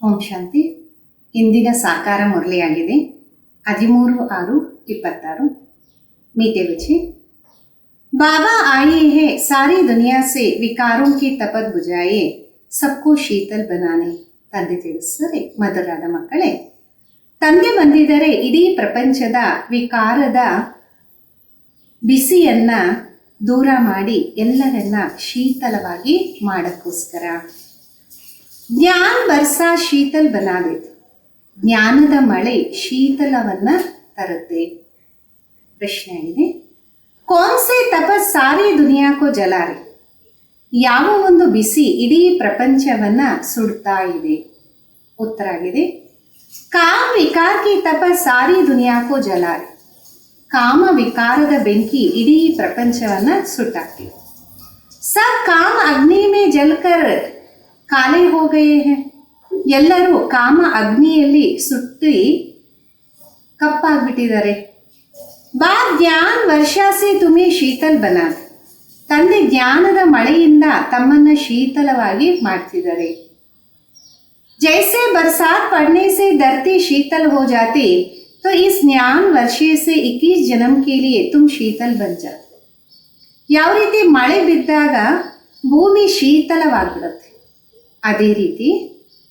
ಓಂ ಶಾಂತಿ. ಇಂದಿನ ಸಾಕಾರ ಮುರಳಿಯಾಗಿದೆ 13/6/26. मीठे बच्चे, बाबा आए हैं सारी दुनिया से विकारों की तपत बुझाए सबको शीतल बनाने. ತಂದೆ ತಿಳಿಸ್ತಾರೆ, ಮಧುರಾದ ಮಕ್ಕಳೇ, ತಂದೆ ಬಂದಿದ್ದಾರೆ ಇಡೀ ಪ್ರಪಂಚದ ವಿಕಾರದ ಬಿಸಿಯನ್ನ ದೂರ ಮಾಡಿ ಎಲ್ಲರನ್ನ ಶೀತಲವಾಗಿ ಮಾಡಕ್ಕೋಸ್ಕರ. ಜ್ಞಾನ ಬರ್ಸ ಶೀತಲ್ ಬನಾದಿತ್ತು, ಜ್ಞಾನದ ಮಳೆ ಶೀತಲವನ್ನ ತರುತ್ತೆ. ಪ್ರಶ್ನೆ ಆಗಿದೆ, ಕೌನ್ ಸೆ ತಪಸ್ ಸಾರಿ ದುನಿಯಾಕೋ ಜಲಾರೆ, ಯಾವ ಒಂದು ಬಿಸಿ ಇಡೀ ಪ್ರಪಂಚವನ್ನ ಸುಡ್ತಾ ಇದೆ? ಉತ್ತರ ಆಗಿದೆ, ಕಾಮ ವಿಕಾರ ಕಿ ತಪಸ್ ಸಾರಿ ದುನಿಯಾಕೋ ಜಲಾರೆ, ಕಾಮ ವಿಕಾರದ ಬೆಂಕಿ ಇಡೀ ಪ್ರಪಂಚವನ್ನ ಸುಟ್ಟಾಕ್ತಿದೆ. ಸಬ್ ಕಾಮ ಅಗ್ನಿ ಮೇ ಜಲ್ಕರ್ ಕಾಲೆ ಹೋಗಯೇ ಹೇ, ಎಲ್ಲರೂ ಕಾಮ ಅಗ್ನಿಯಲ್ಲಿ ಸುಟ್ಟಿ ಕಪ್ಪಾಗ್ಬಿಟ್ಟಿದ್ದಾರೆ. ಬಾ ಜ್ಞಾನ ವರ್ಷಾಸಿ ತುಮಿ ಶೀತಲ್ ಬನಾದ, ತಂದೆ ಜ್ಞಾನದ ಮಳೆಯಿಂದ ತಮ್ಮನ್ನ ಶೀತಲವಾಗಿ ಮಾಡ್ತಿದ್ದಾರೆ. जैसे बरसात पड़ने से धरती शीतल हो जाती तो इस ज्ञान वर्षे से 21 जन्म के लिए तुम शीतल बन जाते. ಯಾವ ರೀತಿ ಮಳೆ ಬಿದ್ದಾಗ ಭೂಮಿ ಶೀತಲವಾಗ್ಬಿಡುತ್ತೆ, ಅದೇ ರೀತಿ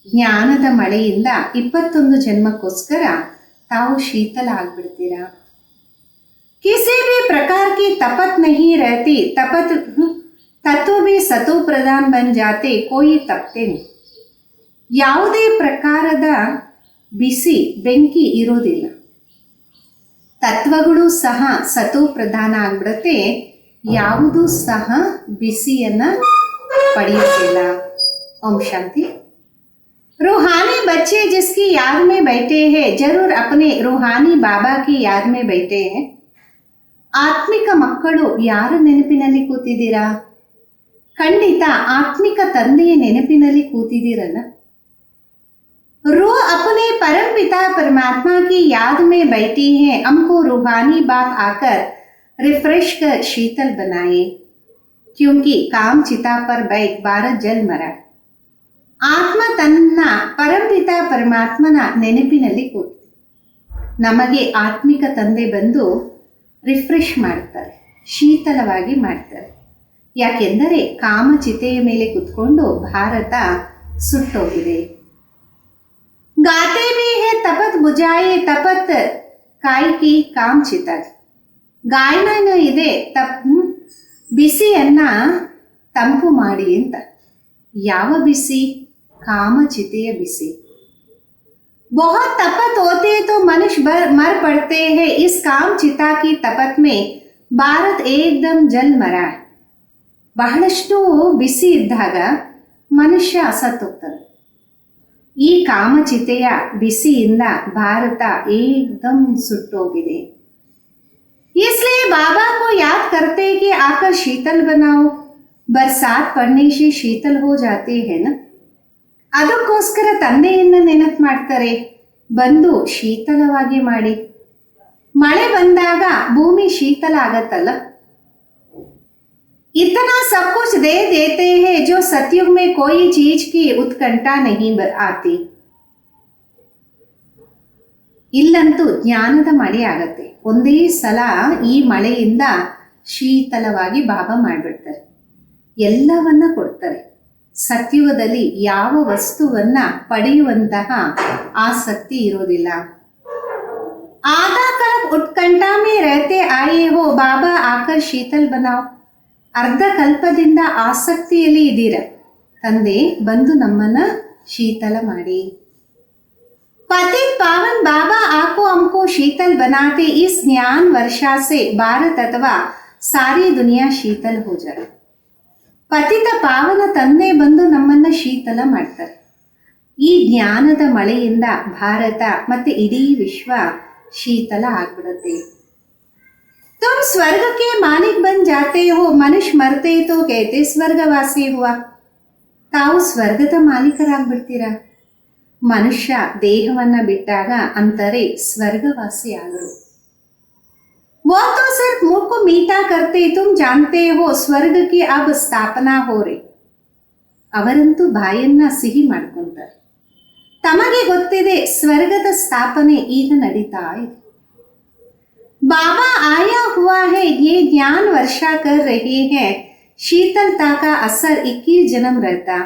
ಜ್ಞಾನದ ಮಳೆಯಿಂದ 21 ಜನ್ಮಕ್ಕೋಸ್ಕರ ತಾವು ಶೀತಲ ಆಗ್ಬಿಡ್ತೀರಾ. किसी भी प्रकार की तपत नहीं रहती, तपत तत्व भी सतो प्रधान बन जाते, कोई तपते नहीं. ಯಾವುದೇ ಪ್ರಕಾರದ ಬಿಸಿ ಬೆಂಕಿ ಇರೋದಿಲ್ಲ, ತತ್ವಗಳು ಸಹ ಸತೋ ಪ್ರಧಾನ ಆಗ್ಬಿಡತ್ತೆ, ಯಾವುದೂ ಸಹ ಬಿಸಿಯನ್ನ ಪಡೆಯುತ್ತಿಲ್ಲ. ಓಂ ಶಾಂತಿ. रूहानी बच्चे जिसकी याद में बैठे हैं जरूर अपने रूहानी बाबा की याद में बैठे हैं. ಆತ್ಮಿಕ ಮಕ್ಕಳು ಯಾರ ನೆನಪಿನಲ್ಲಿ ಕೂತಿದ್ದೀರಾ? ಖಂಡಿತ ಆತ್ಮಿಕ ತಂದೆಯ ನೆನಪಿನಲ್ಲಿ ಕೂತಿದ್ದೀರಲ್ಲ. रो अपने परम पिता परमात्मा की याद में बैठी है, हमको रूहानी बाप आकर रिफ्रेश कर शीतल बनाए, क्योंकि काम चिता पर बैठ भारत जल मरा. ಆತ್ಮ ತನ್ನ ಪರಂಪಿತ ಪರಮಾತ್ಮನ ನೆನಪಿನಲ್ಲಿ ಕೂತು ನಮಗೆ ಆತ್ಮಿಕ ತಂದೆ ಬಂದು ರಿಫ್ರೆಶ್ ಮಾಡ್ತಾರೆ, ಶೀತಲವಾಗಿ ಮಾಡ್ತಾರೆ. ಯಾಕೆಂದರೆ ಕಾಮಚಿತೆಯ ಮೇಲೆ ಕುತ್ಕೊಂಡು ಭಾರತ ಸುಟ್ಟೋಗಿದೆ. ಗಾತೆ ಭೀ ಹೇ ತಪತ್ ಬುಜಾಯೆ ತಪತ್ ಕಾಯ್ಕಿ ಕಾಮ್ ಚಿತಾಗಿ, ಗಾಯನ ಇದೆ ಬಿಸಿಯನ್ನ ತಂಪು ಮಾಡಿ ಅಂತ. ಯಾವ ಬಿಸಿ? ಕಾಮಚಿತೆಯ ಬಿಸಿ. बहुत तपत होते तो मनुष्य मर पड़ते हैं, इस काम चिता की तपत में ಭಾರತ ಏಕ್ದಮ್ ಜಲ್ ಮರ. ಬಹಳಷ್ಟು ಬಿಸಿ ಇದ್ದಾಗ ಮನುಷ್ಯ ಸತ್ತೋಗ್ತಾನೆ. ಈ ಕಾಮಚಿತೆಯ ಬಿಸಿಯಿಂದ ಭಾರತ ಏಕ್ದಮ್ ಸುಟ್ಟೋಗಿದೆ. इसलिए बाबा को याद करते कि आकर शीतल बनाओ, बरसात पड़ने से शीतल हो जाते हैं ना. ಅದಕ್ಕೋಸ್ಕರ ತಂದೆಯನ್ನ ನೆನಪು ಮಾಡ್ತಾರೆ, ಬಂದು ಶೀತಲವಾಗಿ ಮಾಡಿ. ಮಳೆ ಬಂದಾಗ ಭೂಮಿ ಶೀತಲ ಆಗತ್ತಲ್ಲ. इतना सब कुछ दे देते हैं जो सतयुग में कोई चीज की उत्कंठा नहीं आती. ಇಲ್ಲಂತೂ ಜ್ಞಾನದ ಮಳೆ ಆಗತ್ತೆ. ಒಂದೇ ಸಲ ಈ ಮಳೆಯಿಂದ ಶೀತಲವಾಗಿ ಬಾಬಾ ಮಾಡಿಬಿಡ್ತಾರೆ, ಎಲ್ಲವನ್ನ ಕೊಡ್ತಾರೆ. ಸತ್ಯುಗದಲ್ಲಿ ಯಾವ ವಸ್ತುವನ್ನ ಪಡೆಯುವಂತಹ ಆಸಕ್ತಿ ಇರೋದಿಲ್ಲ. ಆಧಾ ಕಲ್ಪ್ ಉತ್ಕಂಠ ಮೇ ರಹತೆ ಆಯೇ ಹೋ, ಬಾಬಾ ಆಕರ್ ಶೀತಲ್ ಬನಾವ್. ಅರ್ಧ ಕಲ್ಪದಿಂದ ಆಸಕ್ತಿಯಲ್ಲಿ ಇದ್ದೀರ, ತಂದೆ ಬಂದು ನಮ್ಮನ್ನ ಶೀತಲ ಮಾಡಿ. ಪತಿತ್ ಪಾವನ್ ಬಾಬಾ ಆಕೋ ಹಮ್ಕೋ ಶೀತಲ್ ಬನಾತೆ, ಇಸ್ ಜ್ಞಾನ ವರ್ಷಾ ಸೆ ಭಾರತ ಅಥವಾ ಸಾರಿ ದುನಿಯಾ ಶೀತಲ್ ಹೋ ಜಾए. ಪತಿತ ಪಾವನ ತಂದೆ ಬಂದು ನಮ್ಮನ್ನ ಶೀತಲ ಮಾಡ್ತಾರೆ. ಈ ಜ್ಞಾನದ ಮಳೆಯಿಂದ ಭಾರತ ಮತ್ತೆ ಇಡೀ ವಿಶ್ವ ಶೀತಲ ಆಗ್ಬಿಡುತ್ತೆ. ತುಮ್ ಸ್ವರ್ಗಕ್ಕೆ ಮಾಲಿಕ್ ಬಂದ್ ಜಾತೆ ಹೋ, ಮನುಷ್ಯ ಮರ್ತೆ ತೋ ಕೇತೆ ಸ್ವರ್ಗವಾಸಿ ಹುವ. ತಾವು ಸ್ವರ್ಗದ ಮಾಲೀಕರಾಗ್ಬಿಡ್ತೀರಾ. ಮನುಷ್ಯ ದೇಹವನ್ನ ಬಿಟ್ಟಾಗ ಅಂತಾರೆ ಸ್ವರ್ಗವಾಸಿ ಆಗರು. वो तो सिर्फ मुख को मीठा करते, तुम जानते हो स्वर्ग की अब स्थापना हो रही. ಅವರಂತೂ ಬಾಯನ್ನ ಸಿಹಿ ಮಾಡ್ಕೊಂತಾರೆ, ತಮಗೆ ಗೊತ್ತಿದೆ ಸ್ವರ್ಗದ ಸ್ಥಾಪನೆ ಈಗ ನಡೀತಾ ಇದೆ. बाबा आया हुआ है, ये ज्ञान वर्षा कर रहे हैं, शीतलता का असर 21 जन्म रहता.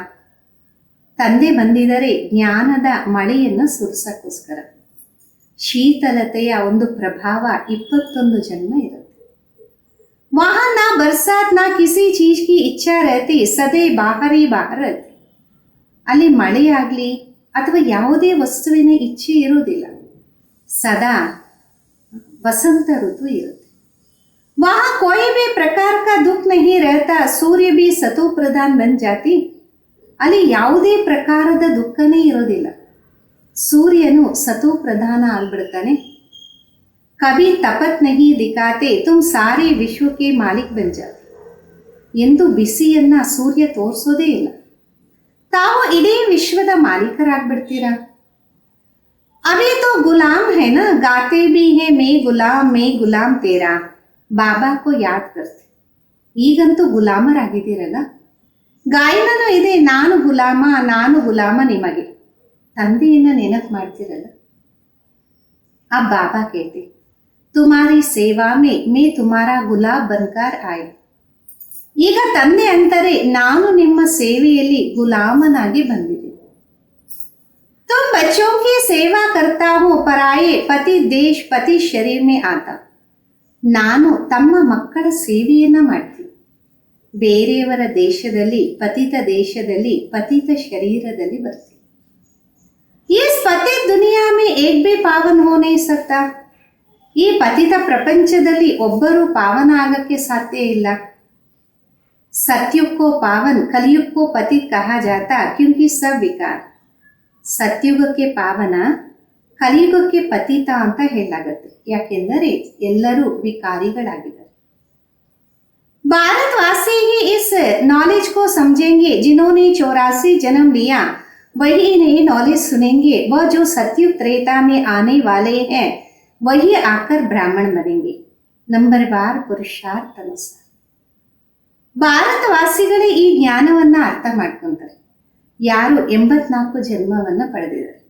ತಂದೆ ಬಂದಿದರೆ ಜ್ಞಾನದ ಮಳೆಯನ್ನು ಸುರಿಸಕ್ಕೋಸ್ಕರ. ಶೀತಲತೆಯ ಒಂದು ಪ್ರಭಾವ 21 ಜನ್ಮ ಇರುತ್ತೆ. वहां ना बरसात ना किसी चीज की इच्छा रहती, सदै बाहर ही बाहर रहती. ಅಲ್ಲಿ ಮಳೆಯಾಗ್ಲಿ ಅಥವಾ ಯಾವುದೇ ವಸ್ತುವಿನ ಇಚ್ಛೆ ಇರುವುದಿಲ್ಲ, ಸದಾ वसंत ऋतु इरुत्ते. वहां कोई भी प्रकार का दुख नहीं रहता, सूर्य भी सतो प्रधान बन जाती. ಅಲ್ಲಿ ಯಾವುದೇ ಪ್ರಕಾರದ ದುಃಖನೇ ಇರೋದಿಲ್ಲ, ಸೂರ್ಯನು ಸತೋ ಪ್ರಧಾನ ಆಗ್ಬಿಡ್ತಾನೆ. ಕಭಿ ತಪತ್ ನಹಿ ದಿಖಾತೆ ತುಮ್ ಸಾರೆ ವಿಶ್ವಕ್ಕೆ ಮಾಲಿಕ್ ಬನ್ ಜಾತೆ. ಎಂದು ಬಿಸಿಯನ್ನ ಸೂರ್ಯ ತೋರಿಸೋದೇ ಇಲ್ಲ, ತಾವು ಇಡೀ ವಿಶ್ವದ ಮಾಲೀಕರಾಗ್ಬಿಡ್ತೀರಾ. अभी तो गुलाम है ना, गाते भी है मैं गुलाम तेरा. ಬಾಬಾ ಕೋ ಯಾದ್ ಕರ್ತೆ. ಈಗಂತೂ ಗುಲಾಮರಾಗಿದ್ದೀರಲ್ಲ, ಗಾಯನನೂ ಇದೆ, ನಾನು ಗುಲಾಮ ನಿಮಗೆ. ತಂದೆಯನ್ನ ನೆನಪು ಮಾಡ್ತಿರಲ್ಲ. अब बाबा कहते तुम्हारी सेवा में मैं तुम्हारा गुलाब बनकर आए. ಈಗ ತಂದೆ ಅಂತಾರೆ, ನಾನು ನಿಮ್ಮ ಸೇವೆಯಲ್ಲಿ ಗುಲಾಮನಾಗಿ ಬಂದಿದೆ. तुम बच्चों की सेवा करता हूँ, पराये पति देश पति शरीर में आता. ನಾನು ತಮ್ಮ ಮಕ್ಕಳ ಸೇವೆಯನ್ನ ಮಾಡ್ತೀನಿ, ಬೇರೆಯವರ ದೇಶದಲ್ಲಿ ಪತಿತ ಶರೀರದಲ್ಲಿ ಬರ್ತೀನಿ. इस पतित दुनिया में एक भी पावन हो नहीं सकता. ಈ ಪತಿತ ಪ್ರಪಂಚದಲ್ಲಿ ಒಬ್ಬರು ಪಾವನ ಆಗಕ್ಕೆ ಸಾಧ್ಯ ಇಲ್ಲ. सत्युग को पावन कलयुग को पतित कहा जाता, क्योंकि सब विकार. ಸತ್ಯುಗಕ್ಕೆ ಪಾವನ, ಕಲಿಯುಗಕ್ಕೆ ಪತಿತ ಅಂತ ಹೇಳಲಾಗುತ್ತೆ, ಯಾಕೆಂದರೆ ಎಲ್ಲರೂ ವಿಕಾರಿಗಳಾಗಿದ್ದಾರೆ. भारतवासी ही इस नॉलेज को समझेंगे, जिन्होंने 84 जन्म लिया वही नई नॉलेज सुनेंगे. वह जो सत्युग त्रेता में आने वाले हैं वही आकर ब्राह्मण बनेंगे. नंबरवार पुरुषार्थ अनुसार. ಭಾರತವಾಸಿಗಳೇ ಈ ಜ್ಞಾನವನ್ನ ಅರ್ಥ ಮಾಡ್ಕೊಂತಾರೆ. ಯಾರು 84 ಜನ್ಮವನ್ನು ಪಡೆದಿದ್ದಾರೆ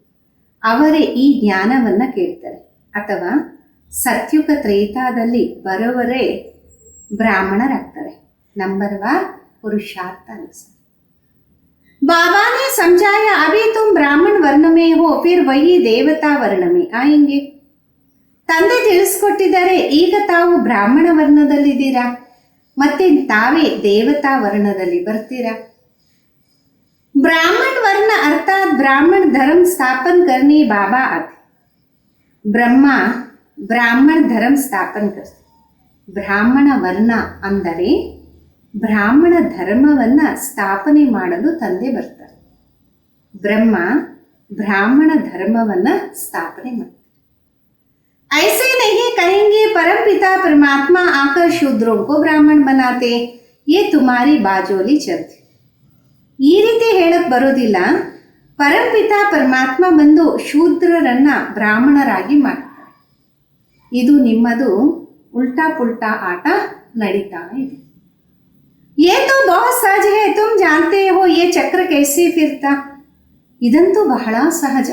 ಅವರೇ ಈ ಜ್ಞಾನವನ್ನ ಕೇಳ್ತಾರೆ, ಅಥವಾ ಸತ್ಯುಗ ತ್ರೇತಾದಲ್ಲಿ ಬರೋವರೇ ಬ್ರಾಹ್ಮಣರಾಗ್ತಾರೆ. ನಂಬರ್ವಾರ್ ಪುರುಷಾರ್ಥ ಅನುಸಾರ. बाबा ने समझाया, अभी तुम ब्राह्मण वर्ण में हो, फिर वही देवता वर्ण में आएंगे. ತಂದೆ ತಿಳಿಸ್ಕೊಟ್ಟಿದ್ದಾರೆ, ಈಗ ತಾವು ಬ್ರಾಹ್ಮಣ ವರ್ಣದಲ್ಲಿದ್ದೀರಾ, ಮತ್ತೆ ತಾವೇ ದೇವತಾ ವರ್ಣದಲ್ಲಿ ಬರ್ತೀರಾ. ब्राह्मण वर्ण अर्थात ब्राह्मण धर्म स्थापन करने बाबा आते. ब्रह्मा ब्राह्मण धर्म स्थापन करते. ಬ್ರಾಹ್ಮಣ ವರ್ಣ ಅಂದರೆ ಬ್ರಾಹ್ಮಣ ಧರ್ಮವನ್ನ ಸ್ಥಾಪನೆ ಮಾಡಲು ತಂದೆ ಬರ್ತಾರೆ. ಬ್ರಹ್ಮ ಬ್ರಾಹ್ಮಣ ಧರ್ಮವನ್ನ ಸ್ಥಾಪನೆ ಮಾಡ್ತಾರೆ. ऐसे नहीं कहेंगे परम पिता परमात्मा आकर शूद्रों को ब्राह्मण बनाते, ये तुम्हारी बाजोली चलती. ಈ ರೀತಿ ಹೇಳಕ್ ಬರೋದಿಲ್ಲ. ಪರಂಪಿತ ಪರಮಾತ್ಮ ಬಂದು ಶೂದ್ರರನ್ನ ಬ್ರಾಹ್ಮಣರಾಗಿ ಮಾಡ್ತಾರೆ. ಇದು ನಿಮ್ಮದು ಉಲ್ಟಾ ಪುಲ್ಟಾ ಆಟ ನಡೀತಾ ಇದೆ. ये तो बहुत सहज है, तुम जानते हो ये चक्र कैसे फिरता. ಇದಂತೂ ಬಹಳ ಸಹಜ,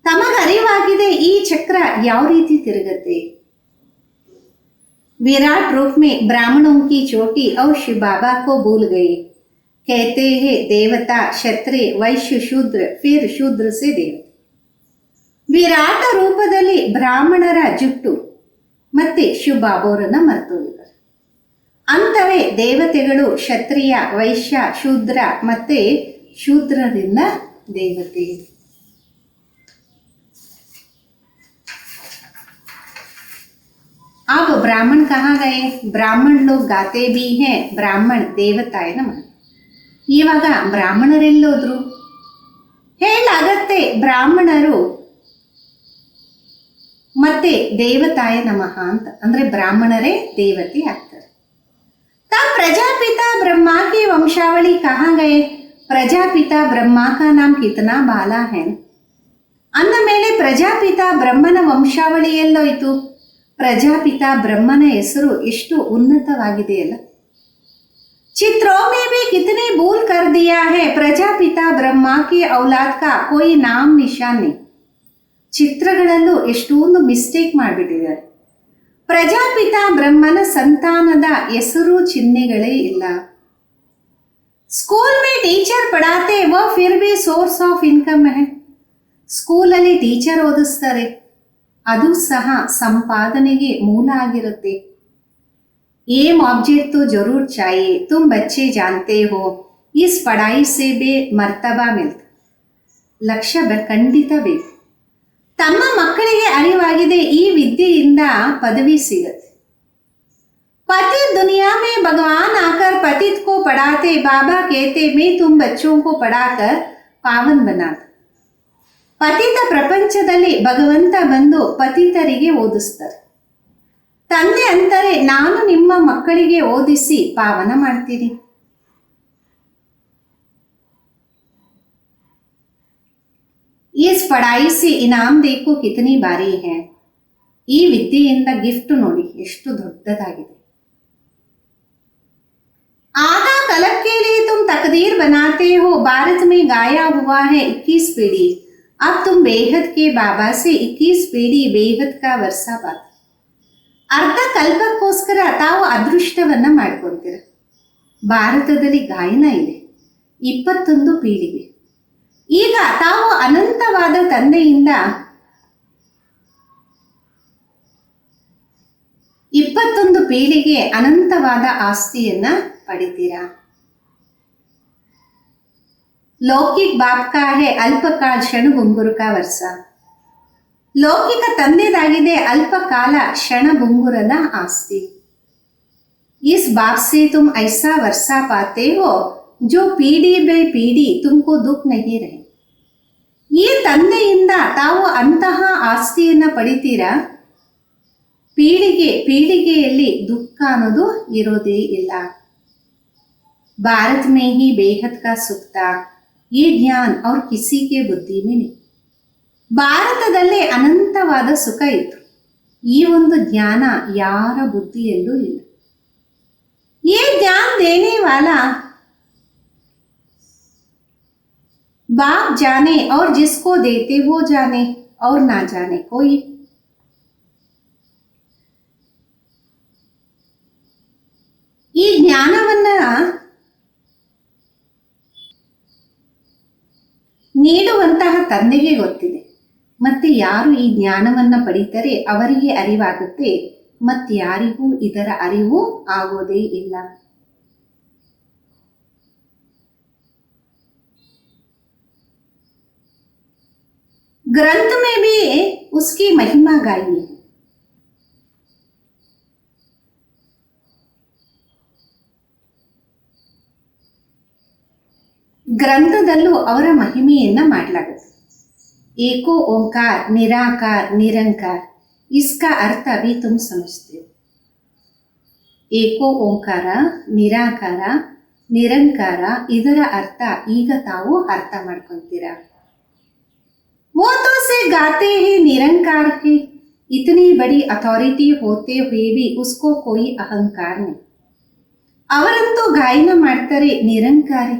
ತಮಗರಿವಾಗಿದೆ ಈ ಚಕ್ರ ಯಾವ ರೀತಿ ತಿರುಗತ್ತೆ. विराट रूप में ब्राह्मणों की चोटी और शिव बाबा को भूल गए. कहते हैं देवता क्षत्रिय वैश्य शूद्र, फिर शूद्र से देवता. ವಿರಾಟ ರೂಪದಲ್ಲಿ ಬ್ರಾಹ್ಮಣರ ಜುಟ್ಟು ಮತ್ತೆ ಶಿವಬಾಬೋರನ್ನ ಮರೆತೋಗಿದ್ದಾರೆ. ಅಂತವೇ ದೇವತೆಗಳು ಕ್ಷತ್ರಿಯ ವೈಶ್ಯ ಶೂದ್ರ, ಮತ್ತೆ ಶೂದ್ರರಿಂದ ದೇವತೆ. अब ब्राह्मण कहाँ गए? ब्राह्मण लोग गाते भी हैं, ब्राह्मण देवताय नमः. ಇವಾಗ ಬ್ರಾಹ್ಮಣರೆಲ್ಲೋದ್ರು? ಹೇಳಾಗತ್ತೆ, ಬ್ರಾಹ್ಮಣರು ಮತ್ತೆ ದೇವತಾಯ ನಮಃ ಅಂತ, ಅಂದ್ರೆ ಬ್ರಾಹ್ಮಣರೇ ದೇವತೆ ಆಗ್ತಾರೆ. तब प्रजापिता ब्रह्मा की वंशावली कहाँ गए? प्रजापिता ब्रह्मा का नाम कितना बाला है. ಅಂದ ಮೇಲೆ ಪ್ರಜಾಪಿತ ಬ್ರಹ್ಮನ ವಂಶಾವಳಿ ಎಲ್ಲೋಯ್ತು? ಪ್ರಜಾಪಿತ ಬ್ರಹ್ಮನ ಹೆಸರು ಎಷ್ಟು ಉನ್ನತವಾಗಿದೆಯಲ್ಲ. चित्रों में भी कितने भूल कर दिया है, प्रजापिता ब्रह्मा की औलाद का कोई नाम निशान नहीं. ಚಿತ್ರಗಳಲ್ಲೂ ಎಷ್ಟೊಂದು ಮಿಸ್ಟೇಕ್ ಮಾಡಿಬಿಟ್ಟಿದ್ದಾರೆ. ಪ್ರಜಾಪಿತ ಬ್ರಹ್ಮನ ಸಂತಾನದ ಹೆಸರು ಚಿಹ್ನೆಗಳೇ ಇಲ್ಲ. ಸ್ಕೂಲ್ ಮೇ ಟೀಚರ್ ಪಡಾತೆ ವ ಫಿರ್ ಬಿ ಸೋರ್ಸ್ ಆಫ್ ಇನ್ಕಮ್ ಹೈ. ಸ್ಕೂಲಲ್ಲಿ ಟೀಚರ್ ಓದಿಸ್ತಾರೆ, ಅದು ಸಹ ಸಂಪಾದನೆಗೆ ಮೂಲ ಆಗಿರುತ್ತೆ. एम ऑब्जेक्ट तो जरूर चाहिए, तुम बच्चे जानते हो इस पढ़ाई से बे मर्तबा मिलता. ಲಕ್ಷ್ಯ ಖಂಡಿತ ಬೇಕು. ತಮ್ಮ ಮಕ್ಕಳಿಗೆ ಅರಿವಾಗಿದೆ ಈ ವಿದ್ಯೆಯಿಂದ ಪದವಿ ಸಿಗತ್ತೆ. पति दुनिया में भगवान आकर पतित को पढ़ाते, बाबा कहते मैं तुम बच्चों को पढ़ाकर पावन बनाता. ಪತಿತ ಪ್ರಪಂಚದಲ್ಲಿ ಭಗವಂತ ಬಂದು ಪತಿತರಿಗೆ ಓದಿಸ್ತಾರೆ. ತಂದೆ ಅಂತಾರೆ ನಾನು ನಿಮ್ಮ ಮಕ್ಕಳಿಗೆ ಓದಿಸಿ ಪಾವನ ಮಾಡ್ತೀನಿ. इस पढ़ाई से इनाम देखो कितनी बारी है. ಈ ವಿದ್ಯೆಯಿಂದ ಗಿಫ್ಟ್ ನೋಡಿ ಎಷ್ಟು ದೊಡ್ಡದಾಗಿದೆ. आधा कलब के लिए तुम तकदीर बनाते हो, भारत में गाया हुआ है 21 पीढ़ी. अब तुम बेहद के बाबा से 21 पीढ़ी बेहद का वर्षा पाते. ಅರ್ಧ ಕಲ್ಪಕ್ಕೋಸ್ಕರ ತಾವು ಅದೃಷ್ಟವನ್ನ ಮಾಡ್ಕೊಂತೀರ. ಭಾರತದಲ್ಲಿ ಗಾಯನ ಇದೆ 21 ಪೀಳಿಗೆ. ಈಗ ತಾವು ಅನಂತವಾದ ತಂದೆಯಿಂದ 21 ಪೀಳಿಗೆ ಅನಂತವಾದ ಆಸ್ತಿಯನ್ನ ಪಡಿತೀರಾ. ಲೌಕಿಕ ಬಾಪ್ ಕಾ ಹೈ ಅಲ್ಪಕಾಲ ಕ್ಷಣ ಗುಂಗುರು ಕಾ ವರ್ಷ. ಲೌಕಿಕ ತಂದೆದಾಗಿದೆ ಅಲ್ಪಕಾಲ ಕ್ಷಣ ಗುಂಗುರದ ಆಸ್ತಿ. इस बाप से तुम ऐसा वर्षा पाते हो जो पीढ़ी बೈ पीढ़ी तुमको दुख नहीं रहे. ಈ ತಂದೆಯಿಂದ ತಾವು ಅಂತಹ ಆಸ್ತಿಯನ್ನ ಪಡಿತೀರಾ, ಪೀಳಿಗೆಯಲ್ಲಿ ದುಃಖ ಅನ್ನೋದು ಇರೋದೇ ಇಲ್ಲ. भारत में ही बेहद का सुख था, ये ज्ञान और किसी के बुद्धि में नहीं. ಭಾರತದಲ್ಲೇ ಅನಂತವಾದ ಸುಖ ಇತ್ತು, ಈ ಒಂದು ಜ್ಞಾನ ಯಾರ ಬುದ್ಧಿಯಲ್ಲೂ ಇಲ್ಲ. ये ज्ञान देने वाला बाप जाने और जिसको देते वो जाने और ना जाने कोई. ಈ ಜ್ಞಾನವನ್ನ ನೀಡುವಂತಹ ತಂದೆಗೆ ಗೊತ್ತಿದೆ. ಮತ್ತೆ ಯಾರು ಈ ಜ್ಞಾನವನ್ನ ಪಡೀತಾರೆ ಅವರಿಗೆ ಅರಿವಾಗುತ್ತೆ, ಮತ್ತಾರಿಗೂ ಇದರ ಅರಿವು ಆಗೋದೇ ಇಲ್ಲ. ग्रंथ में भी उसकी महिमा गाई है. ಗ್ರಂಥದಲ್ಲೂ ಅವರ ಮಹಿಮೆಯನ್ನ ಮಾಡಲಾಗುತ್ತೆ. ಏಕೋ ಓಂಕಾರ ನಿರಾಕಾರ ನಿರಂಕಾರ, इसका अर्थ अभी तुम समझते हो. ಏಕೋ ಓಂಕಾರ ನಿರಾಕಾರ ನಿರಂಕಾರ, ಇದರ ಅರ್ಥ ಈಗ ತಾವು ಅರ್ಥ ಮಾಡ್ಕೊಂತೀರಾ. वो तो से गाते हैं निरंकार है, इतनी बड़ी अथॉरिटी होते हुए भी उसको कोई अहंकार नहीं. ಅವರಂತೂ ಗಾಯನ ಮಾಡ್ತಾರೆ ನಿರಂಕಾರಿ,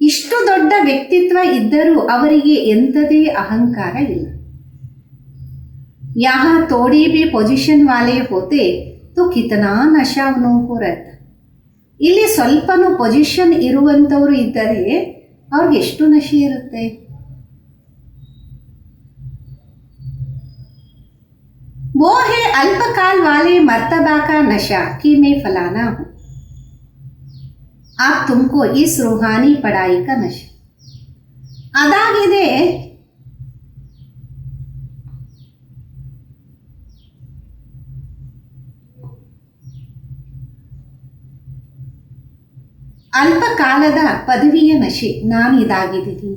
ಇಷ್ಟು ದೊಡ್ಡ ವ್ಯಕ್ತಿತ್ವ ಇದ್ದರೂ ಅವರಿಗೆ ಎಂಥದೇ ಅಹಂಕಾರ ಇಲ್ಲ. यहाँ थोड़ी भी पोजिशन वाले होते तो कितना नशा उनको रहता. ಇಲ್ಲಿ ಸ್ವಲ್ಪನೂ ಪೊಸಿಷನ್ ಇರುವಂಥವ್ರು ಇದ್ದರೆ ಅವ್ರಿಗೆ ಎಷ್ಟು ನಶೆ ಇರುತ್ತೆ. वो है अल्पकाल वाले मर्तबा का नशा कि मैं फलाना हूं. आप तुमको इस रूहानी पढ़ाई का नशा ಅದಾಗಿದೆ. ಅಲ್ಪಕಾಲದ ಪದವಿಯ ನಶೆ ನಾನಿದಾಗಿದ್ದೀನಿ.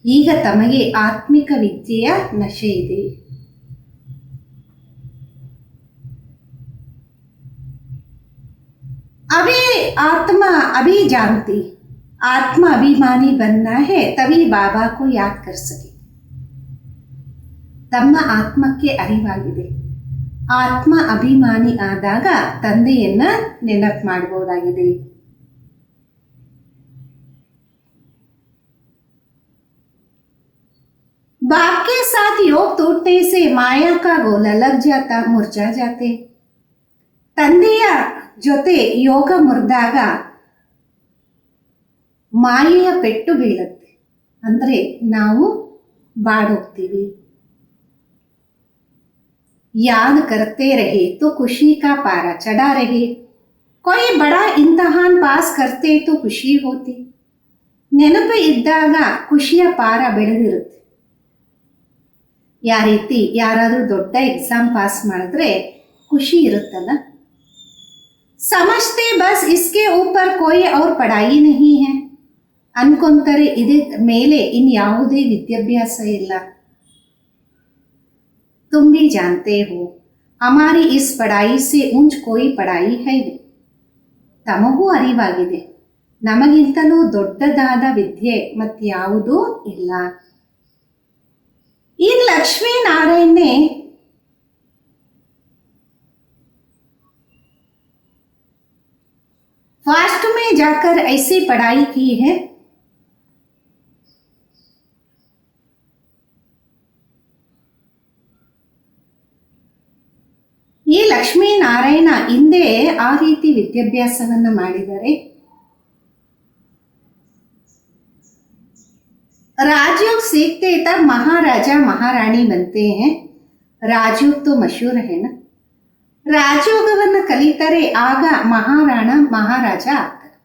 ಈಗ ತಮಗೆ ಆತ್ಮಿಕ ವಿದ್ಯೆಯ ನಶೆ ಇದೆ. अभी आत्मा अभी जानती, आत्मा अभिमानी बनना है तभी बाबा को याद कर सके. ತಮ್ಮ ಆತ್ಮಕ್ಕೆ ಅರಿವಾಗಿದೆ, ಆತ್ಮ ಅಭಿಮಾನಿ ಆದಾಗ ತಂದೆಯನ್ನ ನೆನಪು ಮಾಡಬಹುದಾಗಿದೆ. बाप के साथ योग टूटने से माया का गोला लग जाता, मुरझा जाते. ತಂದೆಯ ಜೊತೆ ಯೋಗ ಮುರಿದಾಗ ಮಾಯೆಯ ಪೆಟ್ಟು ಬೀಳುತ್ತೆ, ಅಂದ್ರೆ ನಾವು ಬಾಡೋಗ್ತೀವಿ. याद करते रहे तो खुशी का पारा चढ़ा रहे, कोई बड़ा इम्तिहान पास करते तो ಖುಷಿ ಹೋತಿ. ನೆನಪು ಇದ್ದಾಗ ಖುಷಿಯ ಪಾರ ಬೆಳೆದಿರುತ್ತೆ. ಯಾವ ರೀತಿ ಯಾರಾದರೂ ದೊಡ್ಡ ಎಕ್ಸಾಮ್ ಪಾಸ್ ಮಾಡಿದ್ರೆ ಖುಷಿ ಇರುತ್ತಲ್ಲ. ಸಮಜ್ತೆ ಬಸ್ ಇಸ್ಕೆ ऊपर कोई और पढ़ाई नहीं है, ಅನ್ಕೊಂತಾರೆ ಇದೇ ಮೇಲೆ ಇನ್ಯಾವುದೇ ವಿದ್ಯಾಭ್ಯಾಸ ಇಲ್ಲ. तुम भी जानते हो हमारी इस पढ़ाई से ऊंच कोई पढ़ाई है नहीं. ತಮಗೂ ಅರಿವಾಗಿದೆ, ನಮಗಿಂತಲೂ ದೊಡ್ಡದಾದ ವಿದ್ಯೆ ಮತ್ಯಾವುದೂ ಇಲ್ಲ. इन लक्ष्मी नारायण ने फास्ट में जाकर ऐसी पढ़ाई की है. ಈ ಲಕ್ಷ್ಮೀ ನಾರಾಯಣ ಹಿಂದೆ ಆ ರೀತಿ ವಿದ್ಯಾಭ್ಯಾಸವನ್ನ ಮಾಡಿದ್ದಾರೆ. राजयोग सीखते तब महाराजा महारानी बनते हैं. राजयोग तो मशहूर है ना. ರಾಜಯೋಗವನ್ನು ಕಲಿತರೆ ಆಗ ಮಹಾರಾಣ ಮಹಾರಾಜ ಆಗ್ತಾರೆ.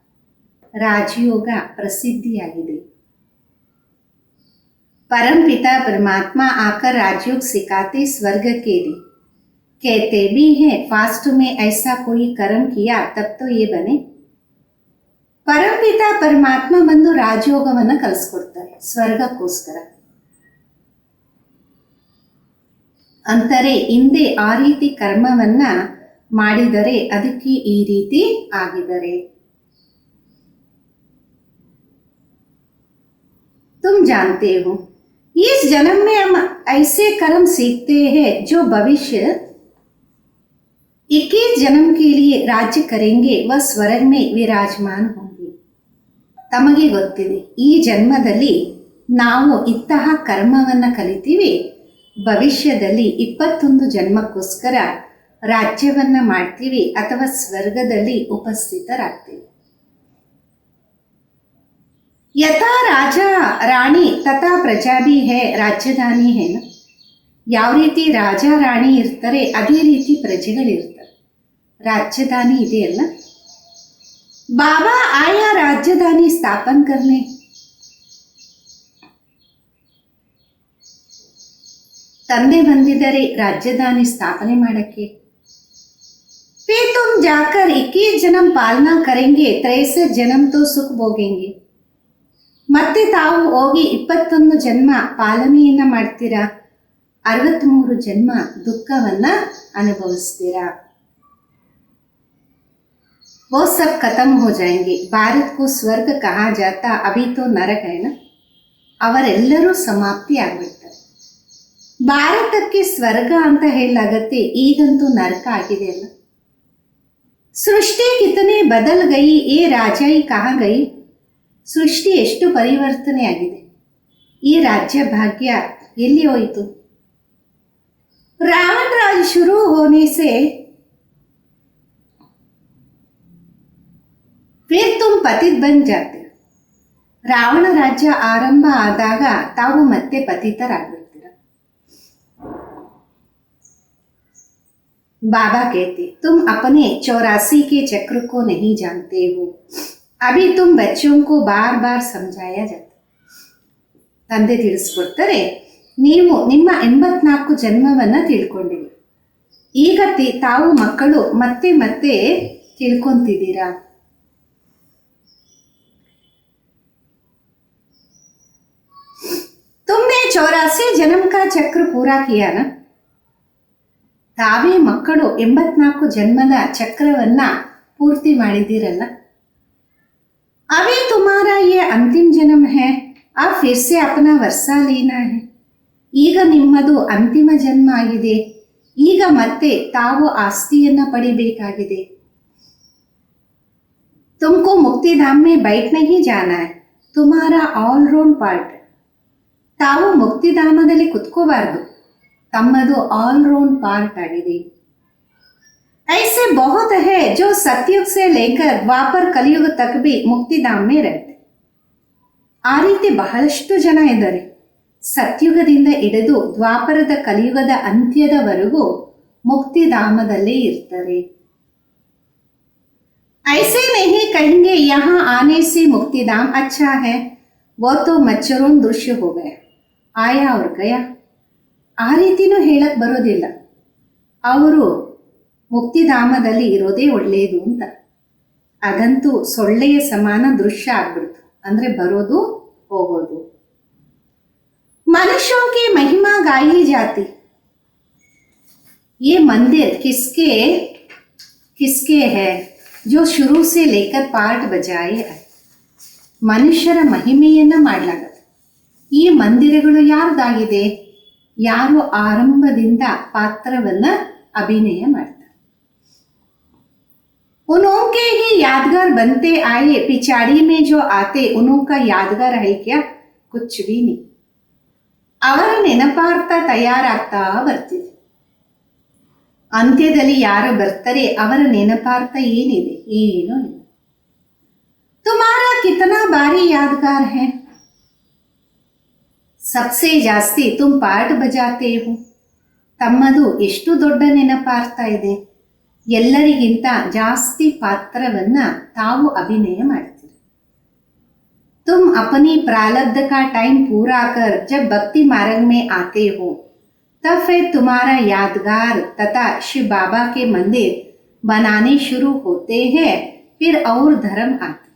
ರಾಜಯೋಗ ಪ್ರಸಿದ್ಧಿಯಾಗಿದೆ. परमपिता परमात्मा आकर राजयोग सिखाते स्वर्ग के लिए. कहते भी हैं फास्ट में ऐसा कोई कर्म किया तब तो ये बने. ಪರಂಪಿತ ಪರಮಾತ್ಮ ಬಂದು ರಾಜಯೋಗವನ್ನು ಕಲಿಸ್ಕೊಡ್ತಾರೆ ಸ್ವರ್ಗಕ್ಕೋಸ್ಕರ. ಅಂತಾರೆ ಹಿಂದೆ ಆ ರೀತಿ ಕರ್ಮವನ್ನ ಮಾಡಿದರೆ ಅದಕ್ಕೆ ಈ ರೀತಿ ಆಗಿದ್ದಾರೆ. तुम जानते हो इस जन्म में हम ऐसे कर्म सीखते हैं जो भविष्य 21 जन्म के लिए राज्य करेंगे वह स्वर्ग में विराजमान होंगे. ತಮಗೆ ಗೊತ್ತಿದೆ ಈ ಜನ್ಮದಲ್ಲಿ ನಾವು ಇಂತಹ ಕರ್ಮವನ್ನು ಕಲಿತೀವಿ, ಭವಿಷ್ಯದಲ್ಲಿ 21 ಜನ್ಮಕ್ಕೋಸ್ಕರ ರಾಜ್ಯವನ್ನ ಮಾಡ್ತೀವಿ ಅಥವಾ ಸ್ವರ್ಗದಲ್ಲಿ ಉಪಸ್ಥಿತರಾಗ್ತೀವಿ. ಯಥಾ ರಾಜ ರಾಣಿ ತಥಾ ಪ್ರಜಾ ಭಿ ಹೇ ರಾಜಧಾನಿ ಹೇನ. ಯಾವ ರೀತಿ ರಾಜ ರಾಣಿ ಇರ್ತಾರೆ ಅದೇ ರೀತಿ ಪ್ರಜೆಗಳಿರ್ತಾರೆ. ರಾಜಧಾನಿ ಇದೆಯಲ್ಲ. बाबा आया राजधानी स्थापन करने. ತಂದೆ ಬಂದಿದ್ದಾರೆ ರಾಜಧಾನಿ ಸ್ಥಾಪನೆ ಮಾಡಕ್ಕೆ. फिर तुम जाकर 21 जन्म पालना करेंगे 63 जन्म तो सुख भोगेंगे. ಮತ್ತೆ ತಾವು ಹೋಗಿ 21 ಜನ್ಮ ಪಾಲನೆಯನ್ನ ಮಾಡ್ತೀರಾ, 63 ಜನ್ಮ ದುಃಖವನ್ನ ಅನುಭವಿಸ್ತೀರಾ. वो सब खत्म हो जाएंगे. भारत को स्वर्ग कहा जाता अभी तो नरक है ना. ಅವರೆಲ್ಲರೂ ಸಮಾಪ್ತಿ ಆಗ್ಬಿಡ್ತಾರೆ. ಭಾರತಕ್ಕೆ ಸ್ವರ್ಗ ಅಂತ ಹೇಳಲಾಗತ್ತೆ, ಈಗಂತೂ ನರಕ ಆಗಿದೆ ಅಲ್ಲ. ಸೃಷ್ಟಿ ಕಿತನೆ ಬದಲ್ ಗೈ ಏ ರಾಜಾಯಿ ಕಹಾ ಗೈ. ಸೃಷ್ಟಿ ಎಷ್ಟು ಪರಿವರ್ತನೆ ಆಗಿದೆ, ಈ ರಾಜ್ಯ ಭಾಗ್ಯ ಎಲ್ಲಿ ಹೋಯಿತು. ರಾವಣ ರಾಜ್ ಶುರು ಹೋನೆ ಸೆ फिर तुम पतित बन जाते. ರಾವಣ ರಾಜ್ಯ ಆರಂಭ ಆದಾಗ ತಾವು ಮತ್ತೆ ಪತಿತರಾಗ್ಬಿಡ್ತೀರ. बाबा कहते तुम अपने 84 के चक्र को नहीं जानते हो. अभी तुम बच्चों को बार बार समझाया जाता. ತಂದೆ ತಿಳಿಸ್ಕೊಡ್ತಾರೆ, ನೀವು ನಿಮ್ಮ 84 ಜನ್ಮವನ್ನ ತಿಳ್ಕೊಂಡಿರಿ, ಈಗ ತಾವು ಮಕ್ಕಳು ಮತ್ತೆ ಮತ್ತೆ ತಿಳ್ಕೊಂತಿದ್ದೀರಾ. तुमने 84 जन्म का चक्र पूरा किया ना. ತಾವೇ ಮಕ್ಕಳು 84 ಜನ್ಮದ ಚಕ್ರವನ್ನ ಪೂರ್ತಿ ಮಾಡಿದ್ದೀರಲ್ಲ. अभी तुम्हारा ये अंतिम जन्म है, अब फिर से अपना वर्षा लेना है. ಈಗ ನಿಮ್ಮದು ಅಂತಿಮ ಜನ್ಮ ಆಗಿದೆ, ಈಗ ಮತ್ತೆ ತಾವು ಆಸ್ತಿಯನ್ನ ಪಡಿಬೇಕಾಗಿದೆ. ತುಮको ಮುಕ್ತಿಧಾಮ್ में बैठने ही जाना है, तुम्हारा ಆಲ್ ರೌಂಡ್ ಪಾರ್ಟ್. ತಾವು ಮುಕ್ತಿಧಾಮದಲ್ಲಿ ಕುತ್ಕೋಬಾರ್ದು, ತಮ್ಮದು ಆಲ್ ರೌಂಡ್ ಪಾರ್ಟ್ ಆಗಿದೆ. ऐसे बहुत है जो सतयुग से लेकर द्वापर कलयुग तक भी मुक्तिधाम में रहते. ಆ ರೀತಿ ಬಹಳಷ್ಟು ಜನ ಇದ್ದಾರೆ. ಸತ್ಯುಗದಿಂದ ಹಿಡಿದು ದ್ವಾಪರದ ಕಲಿಯುಗದ ಅಂತ್ಯದವರೆಗೂ ಮುಕ್ತಿಧಾಮದಲ್ಲೇ ಇರ್ತಾರೆ. ऐसे नहीं कहेंगे यहाँ आने से मुक्तिधाम अच्छा है, वो तो मच्छरों दृश्य हो गया, आया और गया. ಆ ರೀತಿನೂ ಹೇಳಕ್ ಬರೋದಿಲ್ಲ. ಅವರು ಮುಕ್ತಿಧಾಮದಲ್ಲಿ ಇರೋದೇ ಒಳ್ಳೆಯದು ಅಂತ. ಅದಂತೂ ಸೊಳ್ಳೆಯ ಸಮಾನ ದೃಶ್ಯ ಆಗ್ಬಿಡ್ತು, ಅಂದ್ರೆ ಬರೋದು ಹೋಗೋದು. मनुष्यों की महिमा गाई जाती. ये मंदिर किसके किसके है जो शुरू से लेकर पार्ट बजाए है. ಮನುಷ್ಯರ ಮಹಿಮೆಯನ್ನ ಮಾಡಲಾಗತ್ತೆ. ಈ ಮಂದಿರಗಳು ಯಾರ್ದಾಗಿದೆ? ಯಾರು ಆರಂಭದಿಂದ ಪಾತ್ರವನ್ನ ಅಭಿನಯ ಮಾಡ್ತಾರೆ. उनके ही यादगार बनते आए, पिछाड़ी में जो आते उनका यादगार है क्या? कुछ भी नहीं. ಅವರ ನೆನಪಾರ್ಥ ತಯಾರಾಗ್ತಾ ಬರ್ತಿದೆ. ಅಂತ್ಯದಲ್ಲಿ ಯಾರು ಬರ್ತಾರೆ ಅವರ ನೆನಪಾರ್ಥ ಏನಿದೆ? ಏನೂ ಇಲ್ಲ. ತುಮಾರಾ ಕಿತನಾ ಬಾರಿ ಯಾದಗಾರ್ ಹೈ? ಸಬ್ಸೆ ಜಾಸ್ತಿ ತುಮ್ ಪಾರ್ಟ್ ಬಜಾತೆ ಹೋ. ತಮ್ಮದು ಎಷ್ಟು ದೊಡ್ಡ ನೆನಪಾರ್ಥ ಇದೆ. ಎಲ್ಲರಿಗಿಂತ ಜಾಸ್ತಿ ಪಾತ್ರವನ್ನ ತಾವು ಅಭಿನಯ ಮಾಡ್ತೀರಿ. तुम अपनी प्रारब्ध का टाइम पूरा कर जब भक्ति मार्ग में आते हो, तब फिर तुम्हारा यादगार तथा शिव बाबा के मंदिर बनाने शुरू होते हैं, फिर और धर्म आते.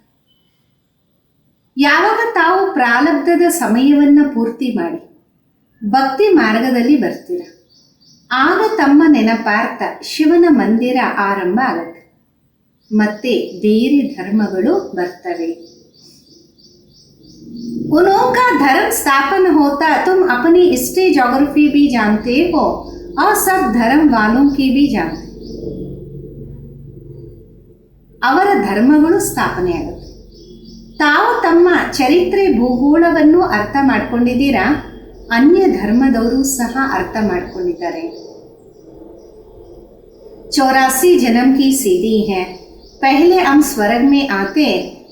ಯಾವಾಗ ತಾವು ಪ್ರಾರಬ್ಧದ ಸಮಯವನ್ನ ಪೂರ್ತಿ ಮಾಡಿ ಭಕ್ತಿ ಮಾರ್ಗದಲ್ಲಿ ಬರ್ತೀರ, ಆಗ ತಮ್ಮ ನೆನಪಾರ್ಥ ಶಿವನ ಮಂದಿರ ಆರಂಭ ಆಗತ್ತೆ, ಮತ್ತೆ ಬೇರೆ ಧರ್ಮಗಳು ಬರ್ತವೆ. उनका धर्म स्थापन होता, तुम अपनी हिस्ट्री ज्योग्राफी भी जानते हो और सब धर्म वालों की भी जानते. ಅವರ ಧರ್ಮಗಳು ಸ್ಥಾಪನೆ ಆಗುತ್ತೆ. ತಾವು ತಮ್ಮ ಚರಿತ್ರೆ ಭೂಗೋಳವನ್ನು ಅರ್ಥ ಮಾಡ್ಕೊಂಡಿದ್ದೀರಾ, ಅನ್ಯ ಧರ್ಮದವರು ಸಹ ಅರ್ಥ ಮಾಡ್ಕೊಂಡಿದ್ದಾರೆ. 84 जन्म की सीढ़ी है, पहले हम स्वर्ग में आते